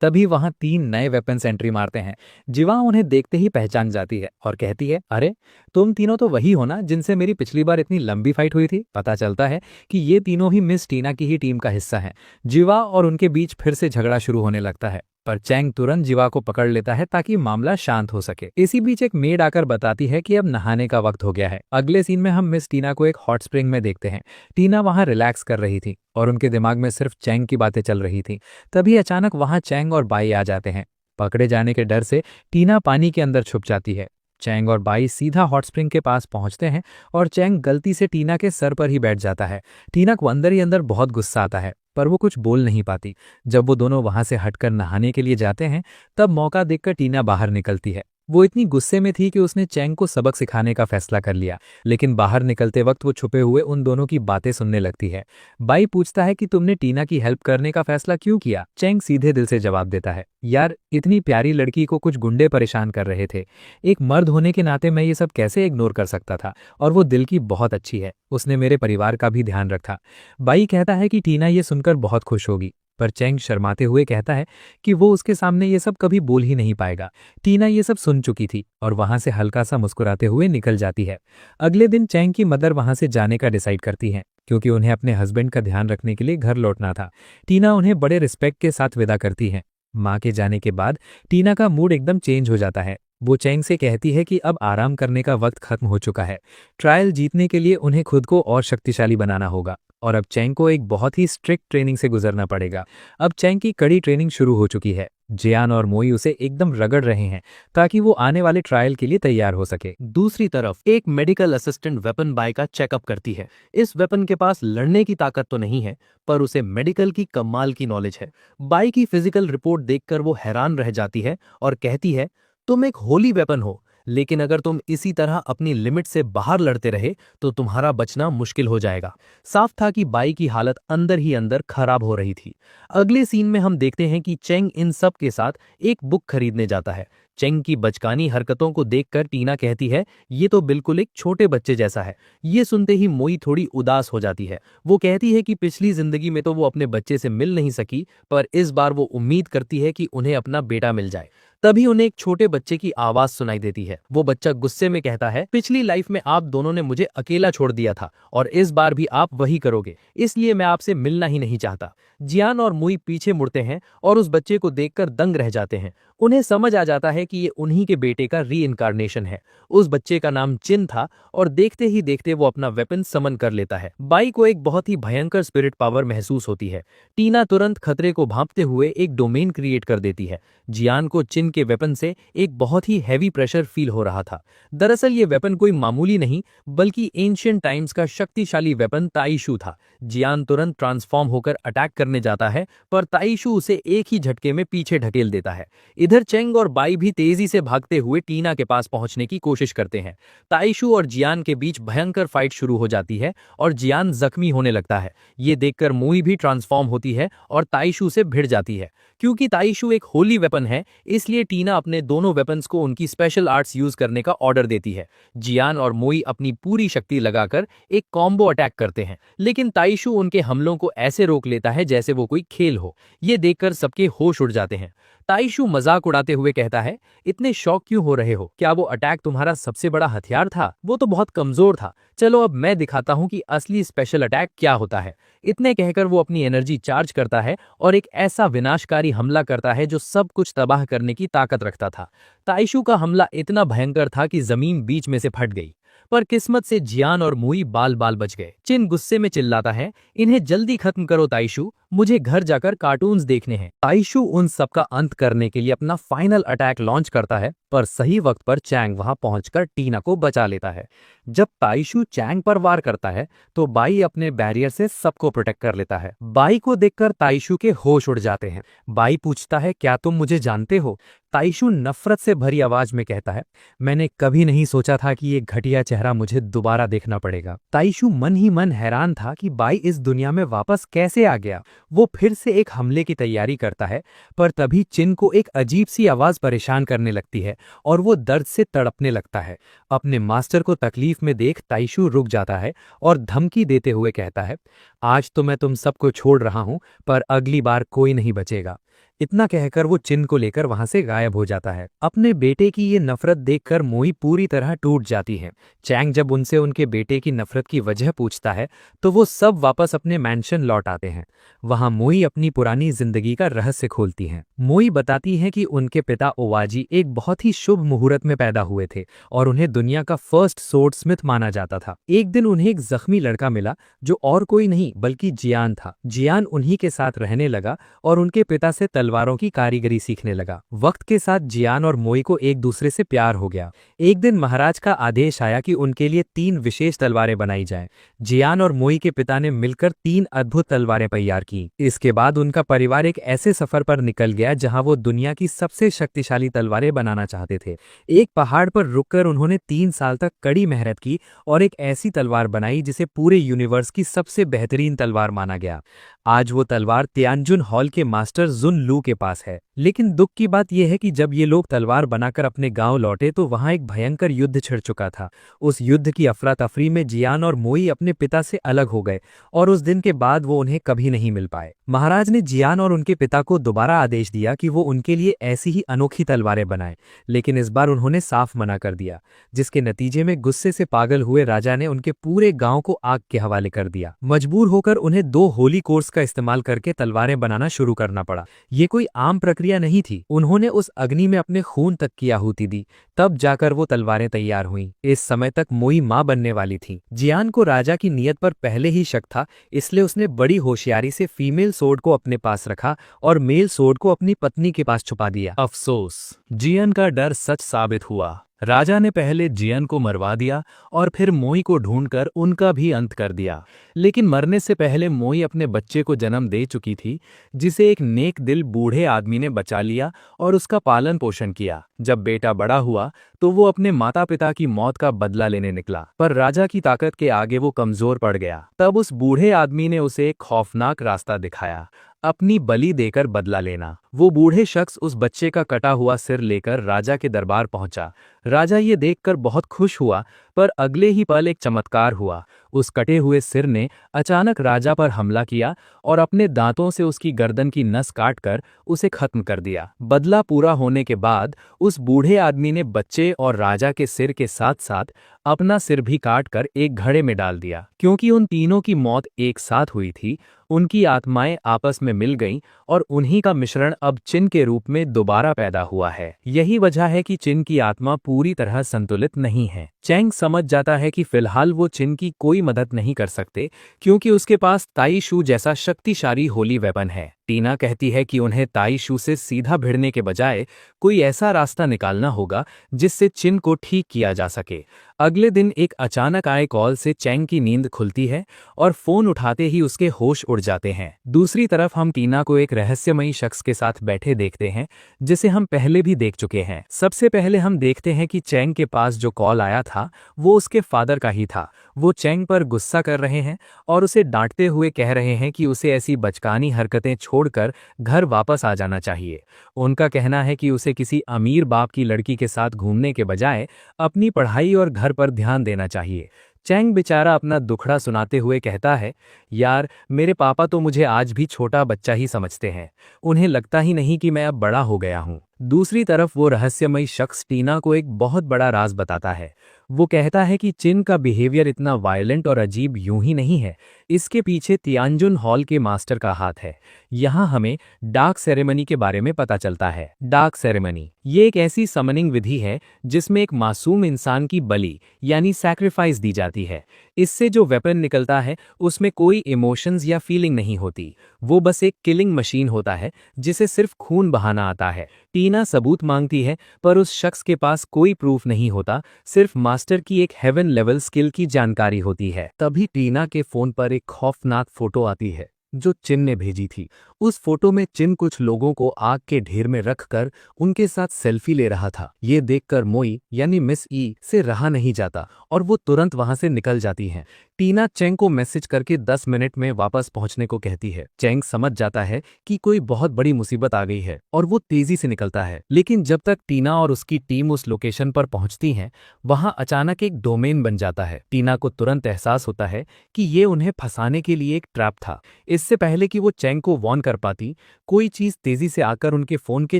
[SPEAKER 1] तभी वहां 3 नए वेपन्स एंट्री मारते हैं। जिवा उन्हें देखते ही पहचान जाती है और कहती है, अरे तुम तीनों तो वही हो ना जिनसे मेरी पिछली बार इतनी लंबी फाइट हुई थी। पता चलता है कि ये तीनों भी मिस टीना की ही टीम का हिस्सा हैं। जिवा और उनके बीच फिर से झगड़ा शुरू होने लगता है, पर चैंग तुरंत जिवा को पकड़ लेता है ताकि मामला शांत हो सके। इसी बीच एक मेड आकर बताती है कि अब नहाने का वक्त हो गया है। अगले सीन में हम मिस टीना को एक हॉट स्प्रिंग में देखते हैं। टीना वहां रिलैक्स कर रही थी और उनके दिमाग में सिर्फ चैंग की बातें चल रही थी। तभी अचानक वहां चैंग और बाई आ जाते हैं। पकड़े जाने के डर से टीना पानी के अंदर छुप जाती है। चैंग और बाई सीधा हॉट स्प्रिंग के पास पहुंचते हैं और चैंग गलती से टीना के सर पर ही बैठ जाता है। टीना को अंदर ही अंदर बहुत गुस्सा आता है, पर वो कुछ बोल नहीं पाती। जब वो दोनों वहां से हटकर नहाने के लिए जाते हैं, तब मौका देखकर टीना बाहर निकलती है। वो इतनी गुस्से में थी कि उसने चैंग को सबक सिखाने का फैसला कर लिया, लेकिन बाहर निकलते वक्त वो छुपे हुए उन दोनों की बातें सुनने लगती है। बाई पूछता है कि तुमने टीना की हेल्प करने का फैसला क्यों किया। चैंग सीधे दिल से जवाब देता है, यार इतनी प्यारी लड़की को कुछ गुंडे परेशान कर रहे थे। एक मर्द होने के नाते मैं ये सब कैसे इग्नोर कर सकता था, और वो दिल की बहुत अच्छी है, उसने मेरे परिवार का भी ध्यान रखा। बाई कहता है कि टीना ये सुनकर बहुत खुश होगी, पर चैंग शर्माते हुए कहता है कि वो उसके सामने ये सब कभी बोल ही नहीं पाएगा। टीना ये सब सुन चुकी थी और वहां से हल्का सा मुस्कुराते हुए निकल जाती है। अगले दिन चैंग की मदर वहां से जाने का डिसाइड करती हैं, क्योंकि उन्हें अपने हस्बैंड का ध्यान रखने के लिए घर लौटना था। टीना उन्हें बड़े रिस्पेक्ट के साथ विदा करती है। माँ के जाने के बाद टीना का मूड एकदम चेंज हो जाता है। वो चैंग से कहती है कि अब आराम करने का वक्त खत्म हो चुका है। ट्रायल जीतने के लिए उन्हें खुद को और शक्तिशाली बनाना होगा और अब चैंग को एक बहुत ही स्ट्रिक्ट ट्रेनिंग से गुजरना पड़ेगा। अब चैंग की कड़ी ट्रेनिंग शुरू हो चुकी है। जियान और मोई उसे एकदम रगड़ रहे हैं ताकि वो आने वाले ट्रायल के लिए तैयार हो सके।
[SPEAKER 2] दूसरी तरफ एक मेडिकल असिस्टेंट वेपन बाय का चेकअप करती है। इस वेपन के पास लड़ने की ताकत तो नहीं है, पर उसे मेडिकल की कमाल की नॉलेज है। बाई की फिजिकल रिपोर्ट देखकर वो हैरान रह जाती है और कहती है, तुम एक होली वेपन हो, लेकिन अगर तुम इसी तरह अपनी लिमिट से बाहर लड़ते रहे तो तुम्हारा बचना मुश्किल हो जाएगा। साफ था कि बाई की हालत अंदर ही अंदर खराब हो रही थी। अगले सीन में हम देखते हैं कि चेंग इन सब के साथ एक बुक खरीदने जाता है। चेंग की बचकानी हरकतों को देखकर टीना कहती है, ये तो बिल्कुल एक छोटे बच्चे जैसा है। ये सुनते ही मोई थोड़ी उदास हो जाती है। वो कहती है कि पिछली जिंदगी में तो वो अपने बच्चे से मिल नहीं सकी, पर इस बार वो उम्मीद करती है कि उन्हें अपना बेटा मिल जाए। तभी उन्हें एक छोटे बच्चे की आवाज सुनाई देती है। वो बच्चा गुस्से में कहता है, पिछली लाइफ में आप दोनों ने मुझे अकेला छोड़ दिया था और इस बार भी आप वही करोगे, इसलिए मैं आपसे मिलना ही नहीं चाहता। जियान और मुई पीछे मुड़ते हैं और उस बच्चे को देखकर दंग रह जाते हैं। उन्हें समझ आ जाता है कि ये उन्हीं के बेटे का रीइंकार्नेशन है। उस बच्चे का नाम चिन था और देखते ही देखते वो अपना वेपन समन कर लेता है। बाई को एक बहुत ही भयंकर स्पिरिट पावर महसूस होती है। टीना तुरंत खतरे को भांपते हुए एक डोमेन क्रिएट कर देती है। जियान को चिन के वेपन से एक बहुत ही हैवी प्रेशर फील हो रहा था। दरअसल ये वेपन कोई मामूली नहीं, बल्कि एंशिएंट टाइम्स का शक्तिशाली वेपन ताइशू था। जियान तुरंत ट्रांसफॉर्म होकर अटैक करने जाता है, पर ताइशू उसे एक ही झटके में पीछे ढकेल देता है। इधर चेंग और बाई भी तेजी से भागते हुए टीना के पास पहुंचने की कोशिश करते हैं। ताइशू और जियान के बीच भयंकर फाइट शुरू हो जाती है और जियान जख्मी होने लगता है। ये देखकर मुई भी ट्रांसफॉर्म होती है और ताइशू से भिड़ जाती है। क्योंकि ताइशू एक होली वेपन है, इसलिए टीना अपने दोनों वेपन्स को उनकी स्पेशल आर्ट्स यूज करने का ऑर्डर देती है। जियान और मुई अपनी पूरी शक्ति लगाकर एक कॉम्बो अटैक करते हैं, लेकिन ताइशू उनके हमलों को ऐसे रोक लेता है जैसे वो कोई खेल हो। ये देखकर सबके होश उड़ जाते हैं। ताइशू मजाक उड़ाते हुए कहता है, इतने शौक क्यों हो रहे हो? क्या वो अटैक तुम्हारा सबसे बड़ा हथियार था? वो तो बहुत कमजोर था। चलो अब मैं दिखाता हूँ कि असली स्पेशल अटैक क्या होता है। इतने कहकर वो अपनी एनर्जी चार्ज करता है और एक ऐसा विनाशकारी हमला करता है जो सब कुछ तबाह करने की ताकत रखता था। ताइशू का हमला इतना भयंकर था कि जमीन बीच में से फट गई, पर किस्मत से जियान और मुई बाल बाल बच गए। चिन गुस्से में चिल्लाता है, इन्हें जल्दी खत्म करो ताइशू, मुझे घर जाकर कार्टून्स देखने हैं।
[SPEAKER 1] ताइशू उन सब का अंत करने के लिए अपना फाइनल अटैक लॉन्च करता है, पर सही वक्त पर चैंग वहां पहुंचकर टीना को बचा लेता है। जब ताइशू चैंग पर वार करता है तो बाई अपने बैरियर से सबको प्रोटेक्ट कर लेता है। बाई को देखकर ताइशू के होश उड़ जाते हैं। बाई पूछता है, क्या तुम मुझे जानते हो? ताइशू नफरत से भरी आवाज में कहता है, मैंने कभी नहीं सोचा था कि ये घटिया चेहरा मुझे दोबारा देखना पड़ेगा। ताइशू मन ही मन हैरान था कि बाई इस दुनिया में वापस कैसे आ गया। वो फिर से एक हमले की तैयारी करता है, पर तभी चिन को एक अजीब सी आवाज परेशान करने लगती है और वो दर्द से तड़पने लगता है। अपने मास्टर को तकलीफ में देख ताइशू रुक जाता है और धमकी देते हुए कहता है, आज तो मैं तुम सबको छोड़ रहा हूं, पर अगली बार कोई नहीं बचेगा। इतना कहकर वो चिन को लेकर वहां से गायब हो जाता है। अपने बेटे की ये नफरत देखकर मोई पूरी तरह टूट जाती है। चैंग जब उनसे उनके बेटे की नफरत की वजह पूछता है तो वो सब वापस अपने मैंशन लौट आते हैं। वहां मोई अपनी पुरानी जिंदगी का रहस्य खोलती हैं। मोई बताती हैं कि उनके पिता ओवाजी एक बहुत ही शुभ मुहूर्त में पैदा हुए थे और उन्हें दुनिया का फर्स्ट सोर्ड स्मिथ माना जाता था। एक दिन उन्हें एक जख्मी लड़का मिला जो और कोई नहीं बल्कि जियान था। जियान उन्हीं के साथ रहने लगा और उनके पिता से तलवारों की कारीगरी सीखने लगा। वक्त के साथ जियान और मोई को एक दूसरे से प्यार हो गया। एक दिन महाराज का आदेश आया कि उनके लिए 3 विशेष तलवारें बनाई जाएं। जियान और मोई के पिता ने मिलकर 3 अद्भुत तलवारें तैयार की। इसके बाद उनका परिवार एक ऐसे सफर पर निकल गया जहां वो दुनिया की सबसे शक्तिशाली तलवारें बनाना चाहते थे। एक पहाड़ पर रुककर उन्होंने 3 साल तक कड़ी मेहनत की और एक ऐसी तलवार बनाई जिसे पूरे यूनिवर्स की सबसे बेहतरीन तलवार माना गया। आज वो तलवार तियानजुन हॉल के मास्टर जुन लू के पास है। लेकिन दुख की बात यह है कि जब ये लोग तलवार बनाकर अपने गांव लौटे तो वहां एक भयंकर युद्ध छिड़ चुका था। उस युद्ध की अफरा तफरी में जियान और मोई अपने पिता से अलग हो गए और उस दिन के बाद वो उन्हें कभी नहीं मिल पाए। महाराज ने जियान और उनके पिता को दोबारा आदेश दिया कि वो उनके लिए ऐसी ही अनोखी तलवारें बनाएं, लेकिन इस बार उन्होंने साफ मना कर दिया, जिसके नतीजे में गुस्से से पागल हुए राजा ने उनके पूरे गांव को आग के हवाले कर दिया। मजबूर होकर उन्हें 2 होली कोर्स का इस्तेमाल करके तलवारें बनाना शुरू करना पड़ा। ये कोई आम प्रक्रिया नहीं थी। उन्होंने उस अग्नि में अपने खून तक की आहुति दी, तब जाकर वो तलवारें तैयार हुईं। इस समय तक मोई मां बनने वाली थी। जियान को राजा की नीयत पर पहले ही शक था, इसलिए उसने बड़ी होशियारी से फीमेल सोर्ड को अपने पास रखा और मेल सोर्ड को अपनी पत्नी के पास छुपा दिया।
[SPEAKER 2] अफसोस, जियन का डर सच साबित हुआ। राजा ने पहले जियन को मरवा दिया और फिर मोई को ढूंढकर उनका भी अंत कर दिया। लेकिन मरने से पहले मोई अपने बच्चे को जन्म दे चुकी थी, जिसे एक नेक दिल बूढ़े आदमी ने बचा लिया और उसका पालन पोषण किया। जब बेटा बड़ा हुआ तो वो अपने माता पिता की मौत का बदला लेने निकला, पर राजा की ताकत के आगे वो कमजोर पड़ गया। तब उस बूढ़े आदमी ने उसे एक खौफनाक रास्ता दिखाया, अपनी बलि देकर बदला लेना। वो बूढ़े शख्स उस बच्चे का कटा हुआ सिर लेकर राजा के दरबार पहुंचा। राजा ये देखकर बहुत खुश हुआ, पर अगले ही पल एक चमत्कार हुआ। उस कटे हुए सिर ने अचानक राजा पर हमला किया और अपने दांतों से उसकी गर्दन की नस काटकर उसे खत्म कर दिया। बदला पूरा होने के बाद उस बूढ़े आदमी ने बच्चे और राजा के सिर के साथ साथ अपना सिर भी काटकर एक घड़े में डाल दिया। क्योंकि उन तीनों की मौत एक साथ हुई थी, उनकी आत्माएं आपस में मिल गईं और उन्हीं का मिश्रण अब चिन के रूप में दोबारा पैदा हुआ है। यही वजह है कि चिन की आत्मा पूरी तरह संतुलित नहीं है। चैंग समझ जाता है कि फिलहाल वो चिन की कोई मदद नहीं कर सकते, क्योंकि उसके पास ताई शू जैसा शक्तिशाली होली वेपन है। टीना कहती है कि उन्हें ताई शू से सीधा भिड़ने के बजाय कोई ऐसा रास्ता निकालना होगा जिससे चिन को ठीक किया जा सके। अगले दिन एक अचानक आए कॉल से चैंग की नींद खुलती है और फोन उठाते ही उसके होश उड़ जाते हैं। दूसरी तरफ हम टीना को एक रहस्यमयी शख्स के साथ बैठे देखते हैं, जिसे हम पहले भी देख चुके हैं। सबसे पहले हम देखते हैं कि चैंग के पास जो कॉल आया था वो उसके फादर का ही था। वो चैंग पर गुस्सा कर रहे हैं और उसे डांटते हुए कह रहे हैं कि उसे ऐसी बचकानी हरकतें छोड़कर घर वापस आ जाना चाहिए। उनका कहना है कि उसे किसी अमीर बाप की लड़की के साथ घूमने के बजाय अपनी पढ़ाई और घर पर ध्यान देना चाहिए। चैंग बेचारा अपना दुखड़ा सुनाते हुए कहता है, यार मेरे पापा तो मुझे आज भी छोटा बच्चा ही समझते हैं। उन्हें लगता ही नहीं कि मैं अब बड़ा हो गया हूँ। दूसरी तरफ वो रहस्यमयी शख्स टीना को एक बहुत बड़ा राज बताता है।
[SPEAKER 1] वो कहता है कि चिन का बिहेवियर इतना वायलेंट और अजीब यूं ही नहीं है, इसके पीछे तियानजुन हॉल के मास्टर का हाथ है। यहाँ हमें डार्क सेरेमनी के बारे में पता चलता है। डार्क सेरेमनी ये एक ऐसी समनिंग विधि है जिसमें एक मासूम इंसान की बलि यानी सैक्रिफाइस दी जाती है। इससे जो वेपन निकलता है उसमें कोई इमोशंस या फीलिंग नहीं होती, वो बस एक किलिंग मशीन होता है जिसे सिर्फ खून बहाना आता है। टीना सबूत मांगती है पर उस शख्स के पास कोई प्रूफ नहीं होता, सिर्फ मास्टर की एक हेवन लेवल स्किल की जानकारी होती है। तभी टीना के फोन पर एक खौफनाक फोटो आती है जो चिन ने भेजी थी। उस फोटो में चिन कुछ लोगों को आग के ढेर में रखकर उनके साथ सेल्फी ले रहा था। ये देखकर मोई यानी मिस ई से रहा नहीं जाता और वो तुरंत वहां से निकल जाती हैं। टीना चेंग को मैसेज करके 10 मिनट में वापस पहुंचने को कहती है। चेंग समझ जाता है कि कोई बहुत बड़ी मुसीबत आ गई है और वो तेजी से निकलता है। लेकिन जब तक टीना और उसकी टीम उस लोकेशन पर पहुंचती हैं, वहां अचानक एक डोमेन बन जाता है। टीना को तुरंत एहसास होता है कि ये उन्हें फंसाने के लिए एक ट्रैप था। इससे पहले कि वो चेंग को वॉर्न कर पाती, कोई चीज तेजी से आकर उनके फोन के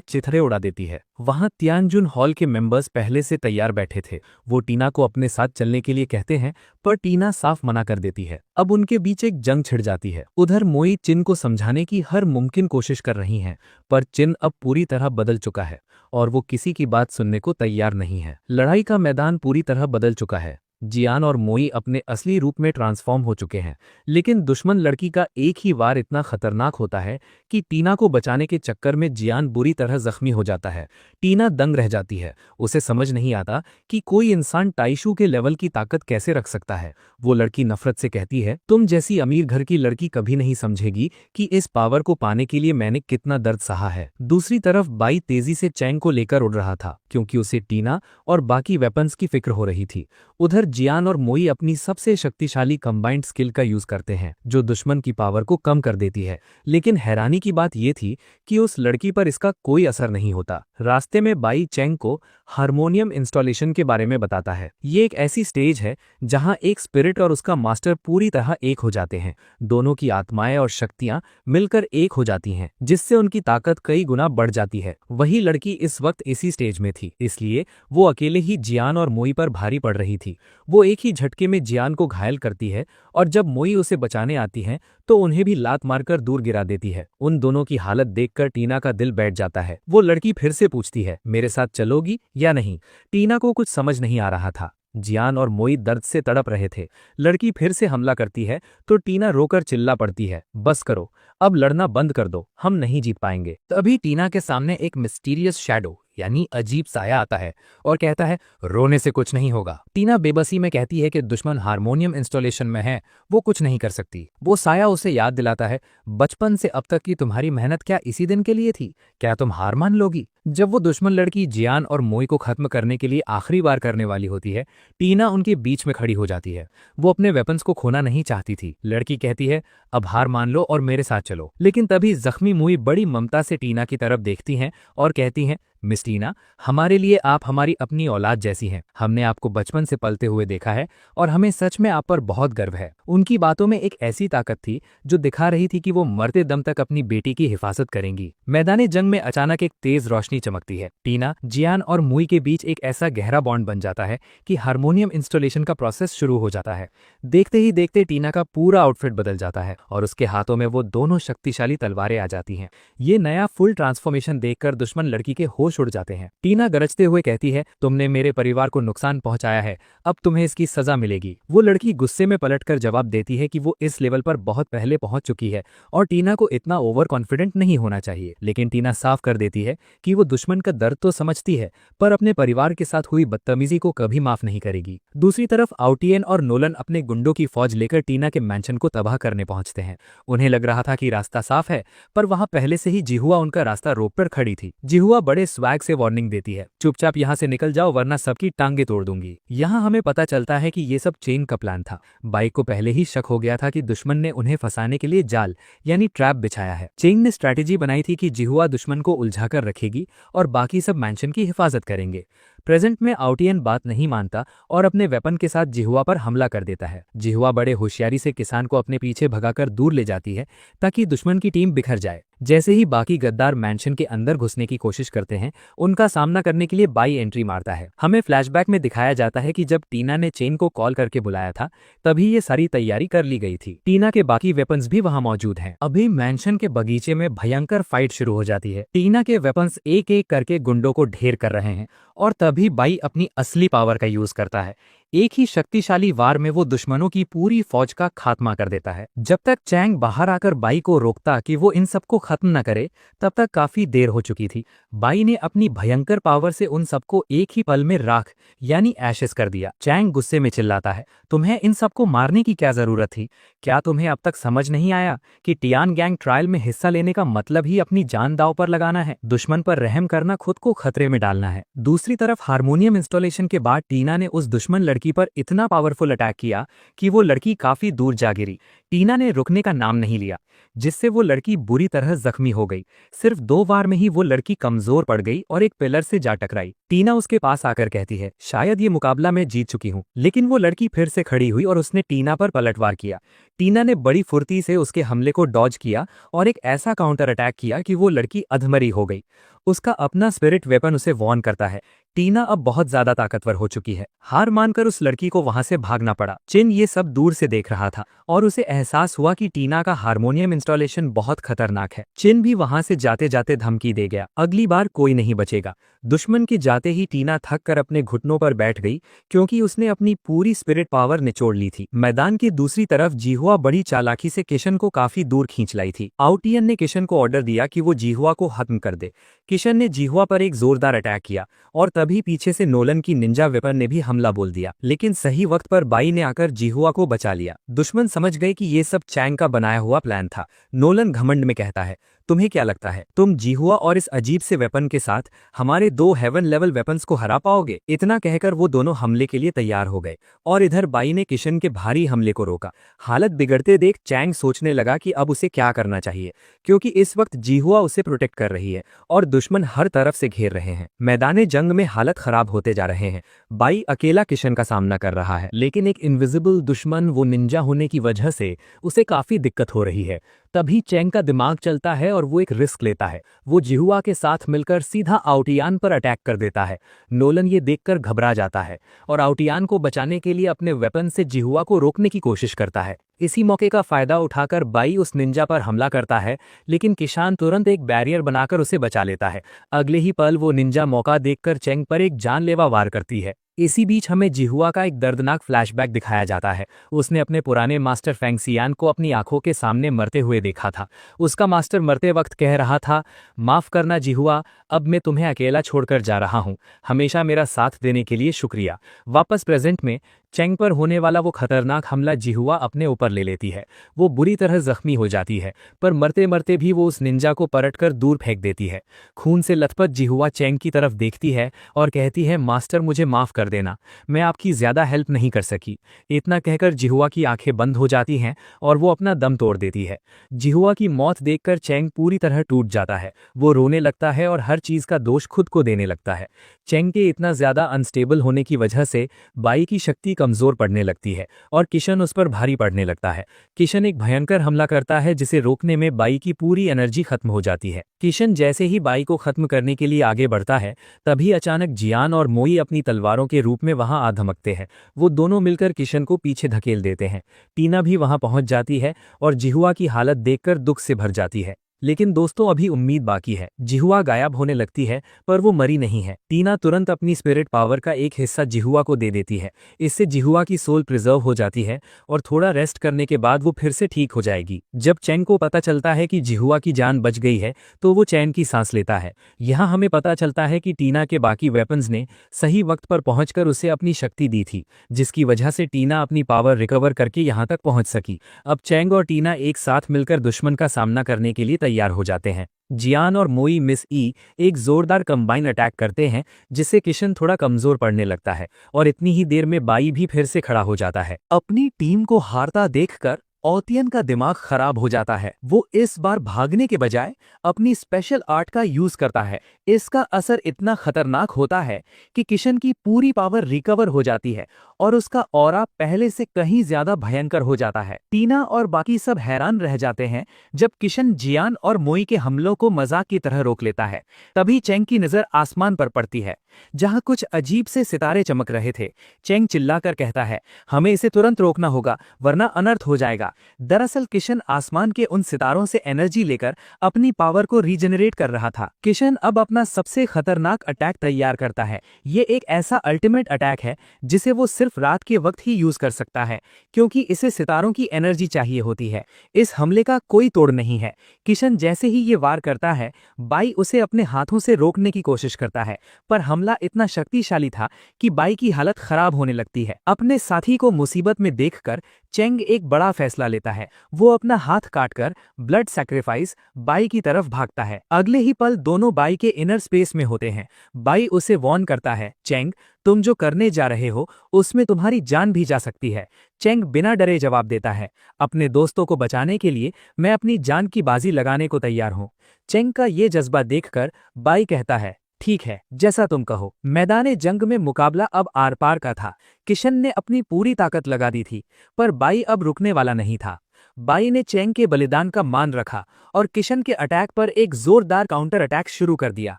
[SPEAKER 1] चिथड़े उड़ा देती है। वहां तियानजुन हॉल के मेंबर्स पहले से तैयार बैठे थे। वो टीना को अपने साथ चलने के लिए कहते हैं पर टीना साफ मना कर देती है। अब उनके बीच एक जंग छिड़ जाती है। उधर मोई चिन को समझाने की हर मुमकिन कोशिश कर रही हैं, पर चिन अब पूरी तरह बदल चुका है और वो किसी की बात सुनने को तैयार नहीं है। लड़ाई का मैदान पूरी तरह बदल चुका है। जियान और मोई अपने असली रूप में ट्रांसफॉर्म हो चुके हैं, लेकिन दुश्मन लड़की का एक ही वार इतना खतरनाक होता है कि टीना को बचाने के चक्कर में जियान बुरी तरह जख्मी हो जाता है। टीना दंग रह जाती है। उसे समझ नहीं आता कि कोई इंसान टाइशू के लेवल की ताकत कैसे रख सकता है। वो लड़की नफरत से कहती है, तुम जैसी अमीर घर की लड़की कभी नहीं समझेगी कि इस पावर को पाने के लिए मैंने कितना दर्द सहा है। दूसरी तरफ बाई तेजी से चैंग को लेकर उड़ रहा था क्योंकि उसे टीना और बाकी वेपन्स की फिक्र हो रही थी। उधर जियान और मोई अपनी सबसे शक्तिशाली कंबाइंड स्किल का यूज करते हैं जो दुश्मन की पावर को कम कर देती है। लेकिन हैरानी की बात यह थी कि उस लड़की पर इसका कोई असर नहीं होता। रास्ते में बाई चैंग को हारमोनियम इंस्टॉलेशन के बारे में बताता है। ये एक ऐसी स्टेज है जहां एक स्पिरिट और उसका मास्टर पूरी तरह एक हो जाते हैं। दोनों की आत्माएं और शक्तियां मिलकर एक हो जाती हैं, जिससे उनकी ताकत कई गुना बढ़ जाती है। वही लड़की इस वक्त इसी स्टेज में थी, इसलिए वो अकेले ही जियान और मोई पर भारी पड़ रही थी। वो एक ही झटके में जियान को घायल करती है और जब मोई उसे बचाने आती है तो उन्हें भी लात मारकर दूर गिरा देती है। उन दोनों की हालत देखकर टीना का दिल बैठ जाता है। वो लड़की फिर से पूछती है, मेरे साथ चलोगी या नहीं? टीना को कुछ समझ नहीं आ रहा था। जियान और मोई दर्द से तड़प रहे थे। लड़की फिर से हमला करती है तो टीना रोकर चिल्ला पड़ती है, बस करो, अब लड़ना बंद कर दो, हम नहीं जीत पाएंगे। तभी टीना के सामने एक मिस्टीरियस शैडो यानी अजीब साया आता है और कहता है, रोने से कुछ नहीं होगा। टीना बेबसी में कहती है कि दुश्मन हारमोनियम इंस्टॉलेशन में है, वो कुछ नहीं कर सकती। वो साया उसे याद दिलाता है, बचपन से अब तक की तुम्हारी मेहनत क्या इसी दिन के लिए थी? क्या तुम हार मान लोगी? जब वो दुश्मन लड़की जियान और मोई को खत्म करने के लिए आखिरी बार करने वाली होती है, टीना उनके बीच में खड़ी हो जाती है। वो अपने वेपन्स को खोना नहीं चाहती थी। लड़की कहती है, अब हार मान लो और मेरे साथ चलो। लेकिन तभी जख्मी मोई बड़ी ममता से टीना की तरफ देखती हैं और कहती हैं, मिस टीना, हमारे लिए आप हमारी अपनी औलाद जैसी हैं। हमने आपको बचपन से पलते हुए देखा है और हमें सच में आप पर बहुत गर्व है। उनकी बातों में एक ऐसी ताकत थी जो दिखा रही थी कि वो मरते दम तक अपनी बेटी की हिफाजत करेंगी। मैदाने जंग में अचानक एक तेज रोशनी चमकती है। टीना, जियान और मुई के बीच एक ऐसा गहरा बॉन्ड बन जाता है कि हारमोनियम इंस्टॉलेशन का प्रोसेस शुरू हो जाता है। देखते ही देखते टीना का पूरा आउटफिट बदल जाता है और उसके हाथों में वो दोनों शक्तिशाली तलवारें आ जाती हैं। ये नया फुल ट्रांसफॉर्मेशन देखकर दुश्मन लड़की के होश उड़ जाते हैं। टीना गरजते हुए कहती है, तुमने मेरे परिवार को नुकसान पहुंचाया है, अब तुम्हें इसकी सजा मिलेगी। वो लड़की गुस्से में पलटकर जवाब देती है कि वो इस लेवल पर बहुत पहले पहुंच चुकी है और टीना को इतना ओवर कॉन्फिडेंट नहीं होना चाहिए। लेकिन टीना साफ कर देती है कि वो दुश्मन का दर्द तो समझती है, पर अपने परिवार के साथ हुई बदतमीजी को कभी माफ नहीं करेगी। दूसरी तरफ आउटियन और नोलन अपने गुंडों की फौज लेकर टीना के मैंशन को तबाह करने पहुंचते हैं। उन्हें लग रहा था कि रास्ता साफ है, पर वहां पहले से ही जिहुआ उनका रास्ता रोककर खड़ी थी। जिहुआ बड़े स्वैग से वार्निंग देती है, चुपचाप यहाँ से निकल जाओ वरना सबकी टांगे तोड़ दूंगी। यहाँ हमें पता चलता है कि ये सब चेन का प्लान था। बाइक को पहले ही शक हो गया था कि दुश्मन ने उन्हें फंसाने के लिए जाल यानी ट्रैप बिछाया है। चेंग ने स्ट्रैटेजी बनाई थी कि जिहुआ दुश्मन को उलझाकर रखेगी और बाकी सब मैंशन की हिफाजत करेंगे। प्रेजेंट में आउटियन बात नहीं मानता और अपने वेपन के साथ जिहुआ पर हमला कर देता है। जिहुआ बड़े होशियारी से किसान को अपने पीछे भगाकर दूर ले जाती है ताकि दुश्मन की टीम बिखर जाए। जैसे ही बाकी गद्दार मैंशन के अंदर घुसने की कोशिश करते हैं, उनका सामना करने के लिए बाई एंट्री मारता है। हमें फ्लैशबैक में दिखाया जाता है कि जब टीना ने चेन को कॉल करके बुलाया था, तभी ये सारी तैयारी कर ली गई थी। टीना के बाकी वेपन्स भी वहां मौजूद हैं। अभी मैंशन के बगीचे में भयंकर फाइट शुरू हो जाती है। टीना के वेपन्स एक एक करके गुंडों को ढेर कर रहे हैं और तभी बाई अपनी असली पावर का यूज करता है। एक ही शक्तिशाली वार में वो दुश्मनों की पूरी फौज का खात्मा कर देता है। जब तक चैंग बाहर आकर बाई को रोकता कि वो इन सबको खत्म न करे, तब तक काफी देर हो चुकी थी। बाई ने अपनी भयंकर पावर से उन सबको एक ही पल में राख यानी एशेस कर दिया। चैंग गुस्से में चिल्लाता है, तुम्हें इन सबको मारने की क्या जरूरत थी? क्या तुम्हें अब तक समझ नहीं आया कि टियान गैंग ट्रायल में हिस्सा लेने का मतलब ही अपनी जान दांव पर लगाना है? दुश्मन पर रहम करना खुद को खतरे में डालना है। दूसरी तरफ हारमोनियम इंस्टॉलेशन के बाद टीना ने उस दुश्मन लड़की पर इतना पावरफुल अटैक किया कि वो लड़की काफी दूर जा गिरी। टीना ने रुकने का नाम नहीं लिया, जिससे वो लड़की बुरी तरह जख्मी हो गई। सिर्फ 2 बार में ही वो लड़की कमजोर पड़ गई और एक पिलर से जा टकराई। टीना उसके पास आकर कहती है, शायद ये मुकाबला मैं जीत चुकी हूँ। लेकिन वो लड़की फिर से खड़ी हुई और उसने टीना पर पलटवार किया। टीना ने बड़ी फुर्ती से उसके हमले को डॉज किया और एक ऐसा काउंटर अटैक किया कि वो लड़की अधमरी हो गई। उसका अपना स्पिरिट वेपन उसे वॉर्न करता है। टीना अब बहुत ज्यादा ताकतवर हो चुकी है। हार मानकर उस लड़की को वहां से भागना पड़ा। चिन ये सब दूर से देख रहा था और उसे एहसास हुआ कि टीना का हारमोनियम इंस्टॉलेशन बहुत खतरनाक है। चिन भी वहां से जाते जाते धमकी दे गया, अगली बार कोई नहीं बचेगा। दुश्मन के जाते ही टीना थक कर अपने घुटनों पर बैठ गई, क्योंकि उसने अपनी पूरी स्पिरिट पावर निचोड़ ली थी। मैदान की दूसरी तरफ जीहुआ बड़ी चालाकी से किशन को काफी दूर खींच लाई थी। आउटियन ने किशन को ऑर्डर दिया कि वो जीहुआ को खत्म कर दे। किशन ने जीहुआ पर एक जोरदार अटैक किया और तभी पीछे से नोलन की निंजा वेपन ने भी हमला बोल दिया। लेकिन सही वक्त पर बाई ने आकर जीहुआ को बचा लिया। दुश्मन समझ गए कि ये सब चैंग का बनाया हुआ प्लान था। नोलन घमंड में कहता है, तुम्हें क्या लगता है तुम जीहुआ और इस अजीब से वेपन के साथ हमारे 2 हेवन लेवल वेपन्स को हरा पाओगे? इतना कहकर वो दोनों हमले के लिए तैयार हो गए और इधर बाई ने किशन के भारी हमले को रोका। हालत बिगड़ते देख चैंग सोचने लगा कि अब उसे क्या करना चाहिए, क्योंकि इस वक्त जीहुआ उसे प्रोटेक्ट कर रही है और दुश्मन हर तरफ से घेर रहे हैं। मैदान जंग में हालत खराब होते जा रहे हैं। बाई अकेला किशन का सामना कर रहा है, लेकिन एक इनविजिबल दुश्मन वो निंजा होने की वजह से उसे काफी दिक्कत हो रही है। तभी चैंग का दिमाग चलता है और वो एक रिस्क लेता है। वो जिहुआ के साथ मिलकर सीधा आउटियान पर अटैक कर देता है। नोलन ये देखकर घबरा जाता है और आउटियान को बचाने के लिए अपने वेपन से जिहुआ को रोकने की कोशिश करता है। इसी मौके का फायदा उठाकर बाई उस निंजा पर हमला करता है, लेकिन किशान तुरंत एक बैरियर बनाकर उसे बचा लेता है। अगले ही पल वो निंजा मौका देखकर चैंग पर एक जानलेवा वार करती है। इसी बीच हमें जिहुआ का एक दर्दनाक फ्लैशबैक दिखाया जाता है। उसने अपने पुराने मास्टर फेंगसियान को अपनी आंखों के सामने मरते हुए देखा था। उसका मास्टर मरते वक्त कह रहा था, माफ करना जिहुआ, अब मैं तुम्हें अकेला छोड़कर जा रहा हूँ। हमेशा मेरा साथ देने के लिए शुक्रिया। वापस प्रेजेंट में चैंग पर होने वाला वो खतरनाक हमला जिहुआ अपने ऊपर ले लेती है। वो बुरी तरह जख्मी हो जाती है, पर मरते मरते भी वो उस निंजा को पलटकर दूर फेंक देती है। खून से लथपथ जिहुआ चैंग की तरफ देखती है और कहती है, मास्टर मुझे माफ कर देना, मैं आपकी ज्यादा हेल्प नहीं कर सकी। इतना कहकर जिहुआ की आंखें बंद हो जाती हैं और वो अपना दम तोड़ देती है। जिहुआ की मौत देखकर चैंग पूरी तरह टूट जाता है। वो रोने लगता है और हर चीज का दोष खुद को देने लगता है। चैंग के इतना ज्यादा अनस्टेबल होने की वजह से बाई की शक्ति कमजोर पड़ने लगती है और किशन उस पर भारी पड़ने लगता है। किशन एक भयंकर हमला करता है, जिसे रोकने में बाई की पूरी एनर्जी खत्म हो जाती है। किशन जैसे ही बाई को खत्म करने के लिए आगे बढ़ता है, तभी अचानक जियान और मोई अपनी तलवारों के रूप में वहां आ धमकते हैं। वो दोनों मिलकर किशन को पीछे धकेल देते हैं। टीना भी वहां पहुंच जाती है और जिहुआ की हालत देखकर दुख से भर जाती है। लेकिन दोस्तों, अभी उम्मीद बाकी है। जिहुआ गायब होने लगती है, पर वो मरी नहीं है। टीना तुरंत अपनी स्पिरिट पावर का एक हिस्सा जिहुआ को दे देती है। इससे जिहुआ की सोल प्रिजर्व हो जाती है और थोड़ा रेस्ट करने के बाद वो फिर से ठीक हो जाएगी। जब चैंग को पता चलता है कि जिहुआ की जान बच गई है, तो वो चैन की सांस लेता है। यहाँ हमें पता चलता है कि टीना के बाकी वेपन्स ने सही वक्त पर पहुंचकर उसे अपनी शक्ति दी थी, जिसकी वजह से टीना अपनी पावर रिकवर करके यहाँ तक पहुंच सकी। अब चैंग और टीना एक साथ मिलकर दुश्मन का सामना करने के लिए तैयार हो जाते हैं। जियान और मोई मिस ई एक जोरदार कंबाइन अटैक करते हैं, जिससे किशन थोड़ा कमजोर पड़ने लगता है और इतनी ही देर में बाई भी फिर से खड़ा हो जाता है। अपनी टीम को हारता देखकर ओतियन का दिमाग खराब हो जाता है। वो इस बार भागने के बजाय अपनी स्पेशल आर्ट का यूज करता है। इसका असर इतना खतरनाक होता है कि किशन की पूरी पावर रिकवर हो जाती है और उसका ऑरा पहले से कहीं ज्यादा भयंकर हो जाता है। टीना और बाकी सब हैरान रह जाते हैं जब किशन जियान और मोई के हमलों को मजाक की तरह रोक लेता है। तभी चेंग की नजर आसमान पर पड़ती है जहां कुछ अजीब से सितारे चमक रहे थे। चेंग चिल्लाकर कहता है, हमें इसे तुरंत रोकना होगा वरना अनर्थ हो जाएगा। दरअसल किशन आसमान के उन सितारों से एनर्जी लेकर अपनी पावर को रीजनरेट कर रहा था। किशन अब अपना सबसे खतरनाक अटैक तैयार करता है। ये एक ऐसा अल्टीमेट अटैक है जिसे वो सिर्फ रात के वक्त ही यूज कर सकता है क्योंकि इसे सितारों की एनर्जी चाहिए होती है। इस हमले का कोई तोड़ नहीं है। किशन जैसे ही ये वार करता है, बाई उसे अपने हाथों से रोकने की कोशिश करता है, पर हमला इतना शक्तिशाली था कि बाई की हालत खराब होने लगती है। अपने साथी को मुसीबत में देखकर चेंग एक बड़ा फैसला लेता है। वो अपना हाथ काटकर ब्लड सैक्रिफाइस बाई की तरफ भागता है। अगले ही पल दोनों बाई के इनर स्पेस में होते हैं। बाई उसे वॉर्न करता है, चेंग तुम जो करने जा रहे हो उसमें तुम्हारी जान भी जा सकती है। चेंग बिना डरे जवाब देता है, अपने दोस्तों को बचाने के लिए मैं अपनी जान की बाजी लगाने को तैयार हूँ। चेंग का ये जज्बा देखकर बाई कहता है, ठीक है जैसा तुम कहो। मैदाने जंग में मुकाबला अब आर पार का था। किशन ने अपनी पूरी ताकत लगा दी थी पर बाई अब रुकने वाला नहीं था। बाई ने चेंग के बलिदान का मान रखा और किशन के अटैक पर एक जोरदार काउंटर अटैक शुरू कर दिया।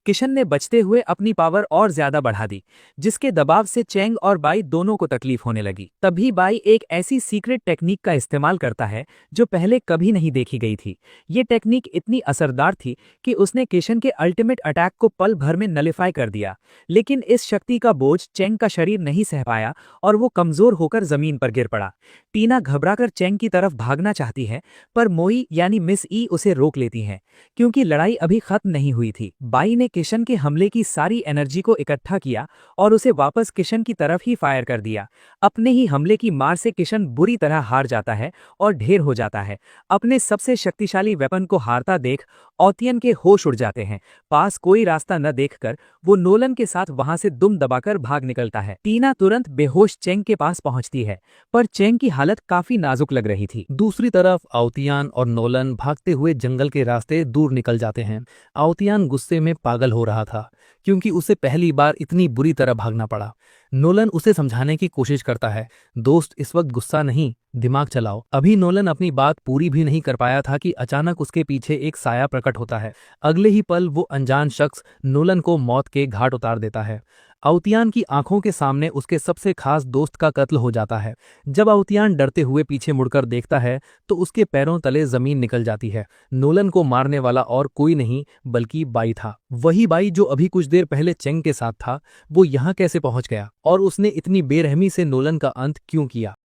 [SPEAKER 1] किशन ने बचते हुए अपनी पावर और ज्यादा बढ़ा दी जिसके दबाव से चेंग और बाई दोनों को तकलीफ होने लगी। तभी बाई एक ऐसी सीक्रेट टेक्निक का इस्तेमाल करता है जो पहले कभी नहीं देखी गई थी। ये टेक्निक इतनी असरदार थी कि उसने किशन के अल्टीमेट अटैक को पल भर में नलिफाई कर दिया। लेकिन इस शक्ति का बोझ चेंग का शरीर नहीं सह पाया और वो कमजोर होकर जमीन पर गिर पड़ा। टीना घबराकर चेंग की तरफ भागना चाहती है पर मोई यानी मिस ई उसे रोक लेती हैं क्योंकि लड़ाई अभी खत्म नहीं हुई थी। बाई ने किशन के हमले की सारी एनर्जी को इकट्ठा किया और उसे वापस किशन की तरफ ही फायर कर दिया। अपने ही हमले की मार से किशन बुरी तरह हार जाता है और ढेर हो जाता है। अपने सबसे शक्तिशाली वेपन को हारता देख ओतियन के होश उड़ जाते हैं। पास कोई रास्ता न देखकर वो नोलन के साथ वहां से दुम दबाकर भाग निकलता है। टीना तुरंत बेहोश चेंग के पास पहुंचती है पर चेंग की हालत काफी नाजुक लग रही थी।
[SPEAKER 2] दूसरी तरफ आउतियान और नोलन भागते हुए जंगल के रास्ते दूर निकल जाते हैं। आउतियान गुस्से में पागल हो रहा था क्योंकि उसे पहली बार इतनी बुरी तरह भागना पड़ा। नोलन उसे समझाने की कोशिश करता है, दोस्त इस वक्त गुस्सा नहीं, दिमाग चलाओ। अभी नोलन अपनी बात पूरी भी नहीं कर पाया था कि अचानक उसके पीछे एक साया प्रकट होता है। अगले ही पल वो अनजान शख्स नोलन को मौत के घाट उतार देता है। आउतियान की आंखों के सामने उसके सबसे खास दोस्त का कत्ल हो जाता है। जब आउतियान डरते हुए पीछे मुड़कर देखता है तो उसके पैरों तले जमीन निकल जाती है। नोलन को मारने वाला और कोई नहीं बल्कि बाई था। वही बाई जो अभी कुछ देर पहले चेंग के साथ था। वो यहाँ कैसे पहुंच गया और उसने इतनी बेरहमी से नोलन का अंत क्यों किया?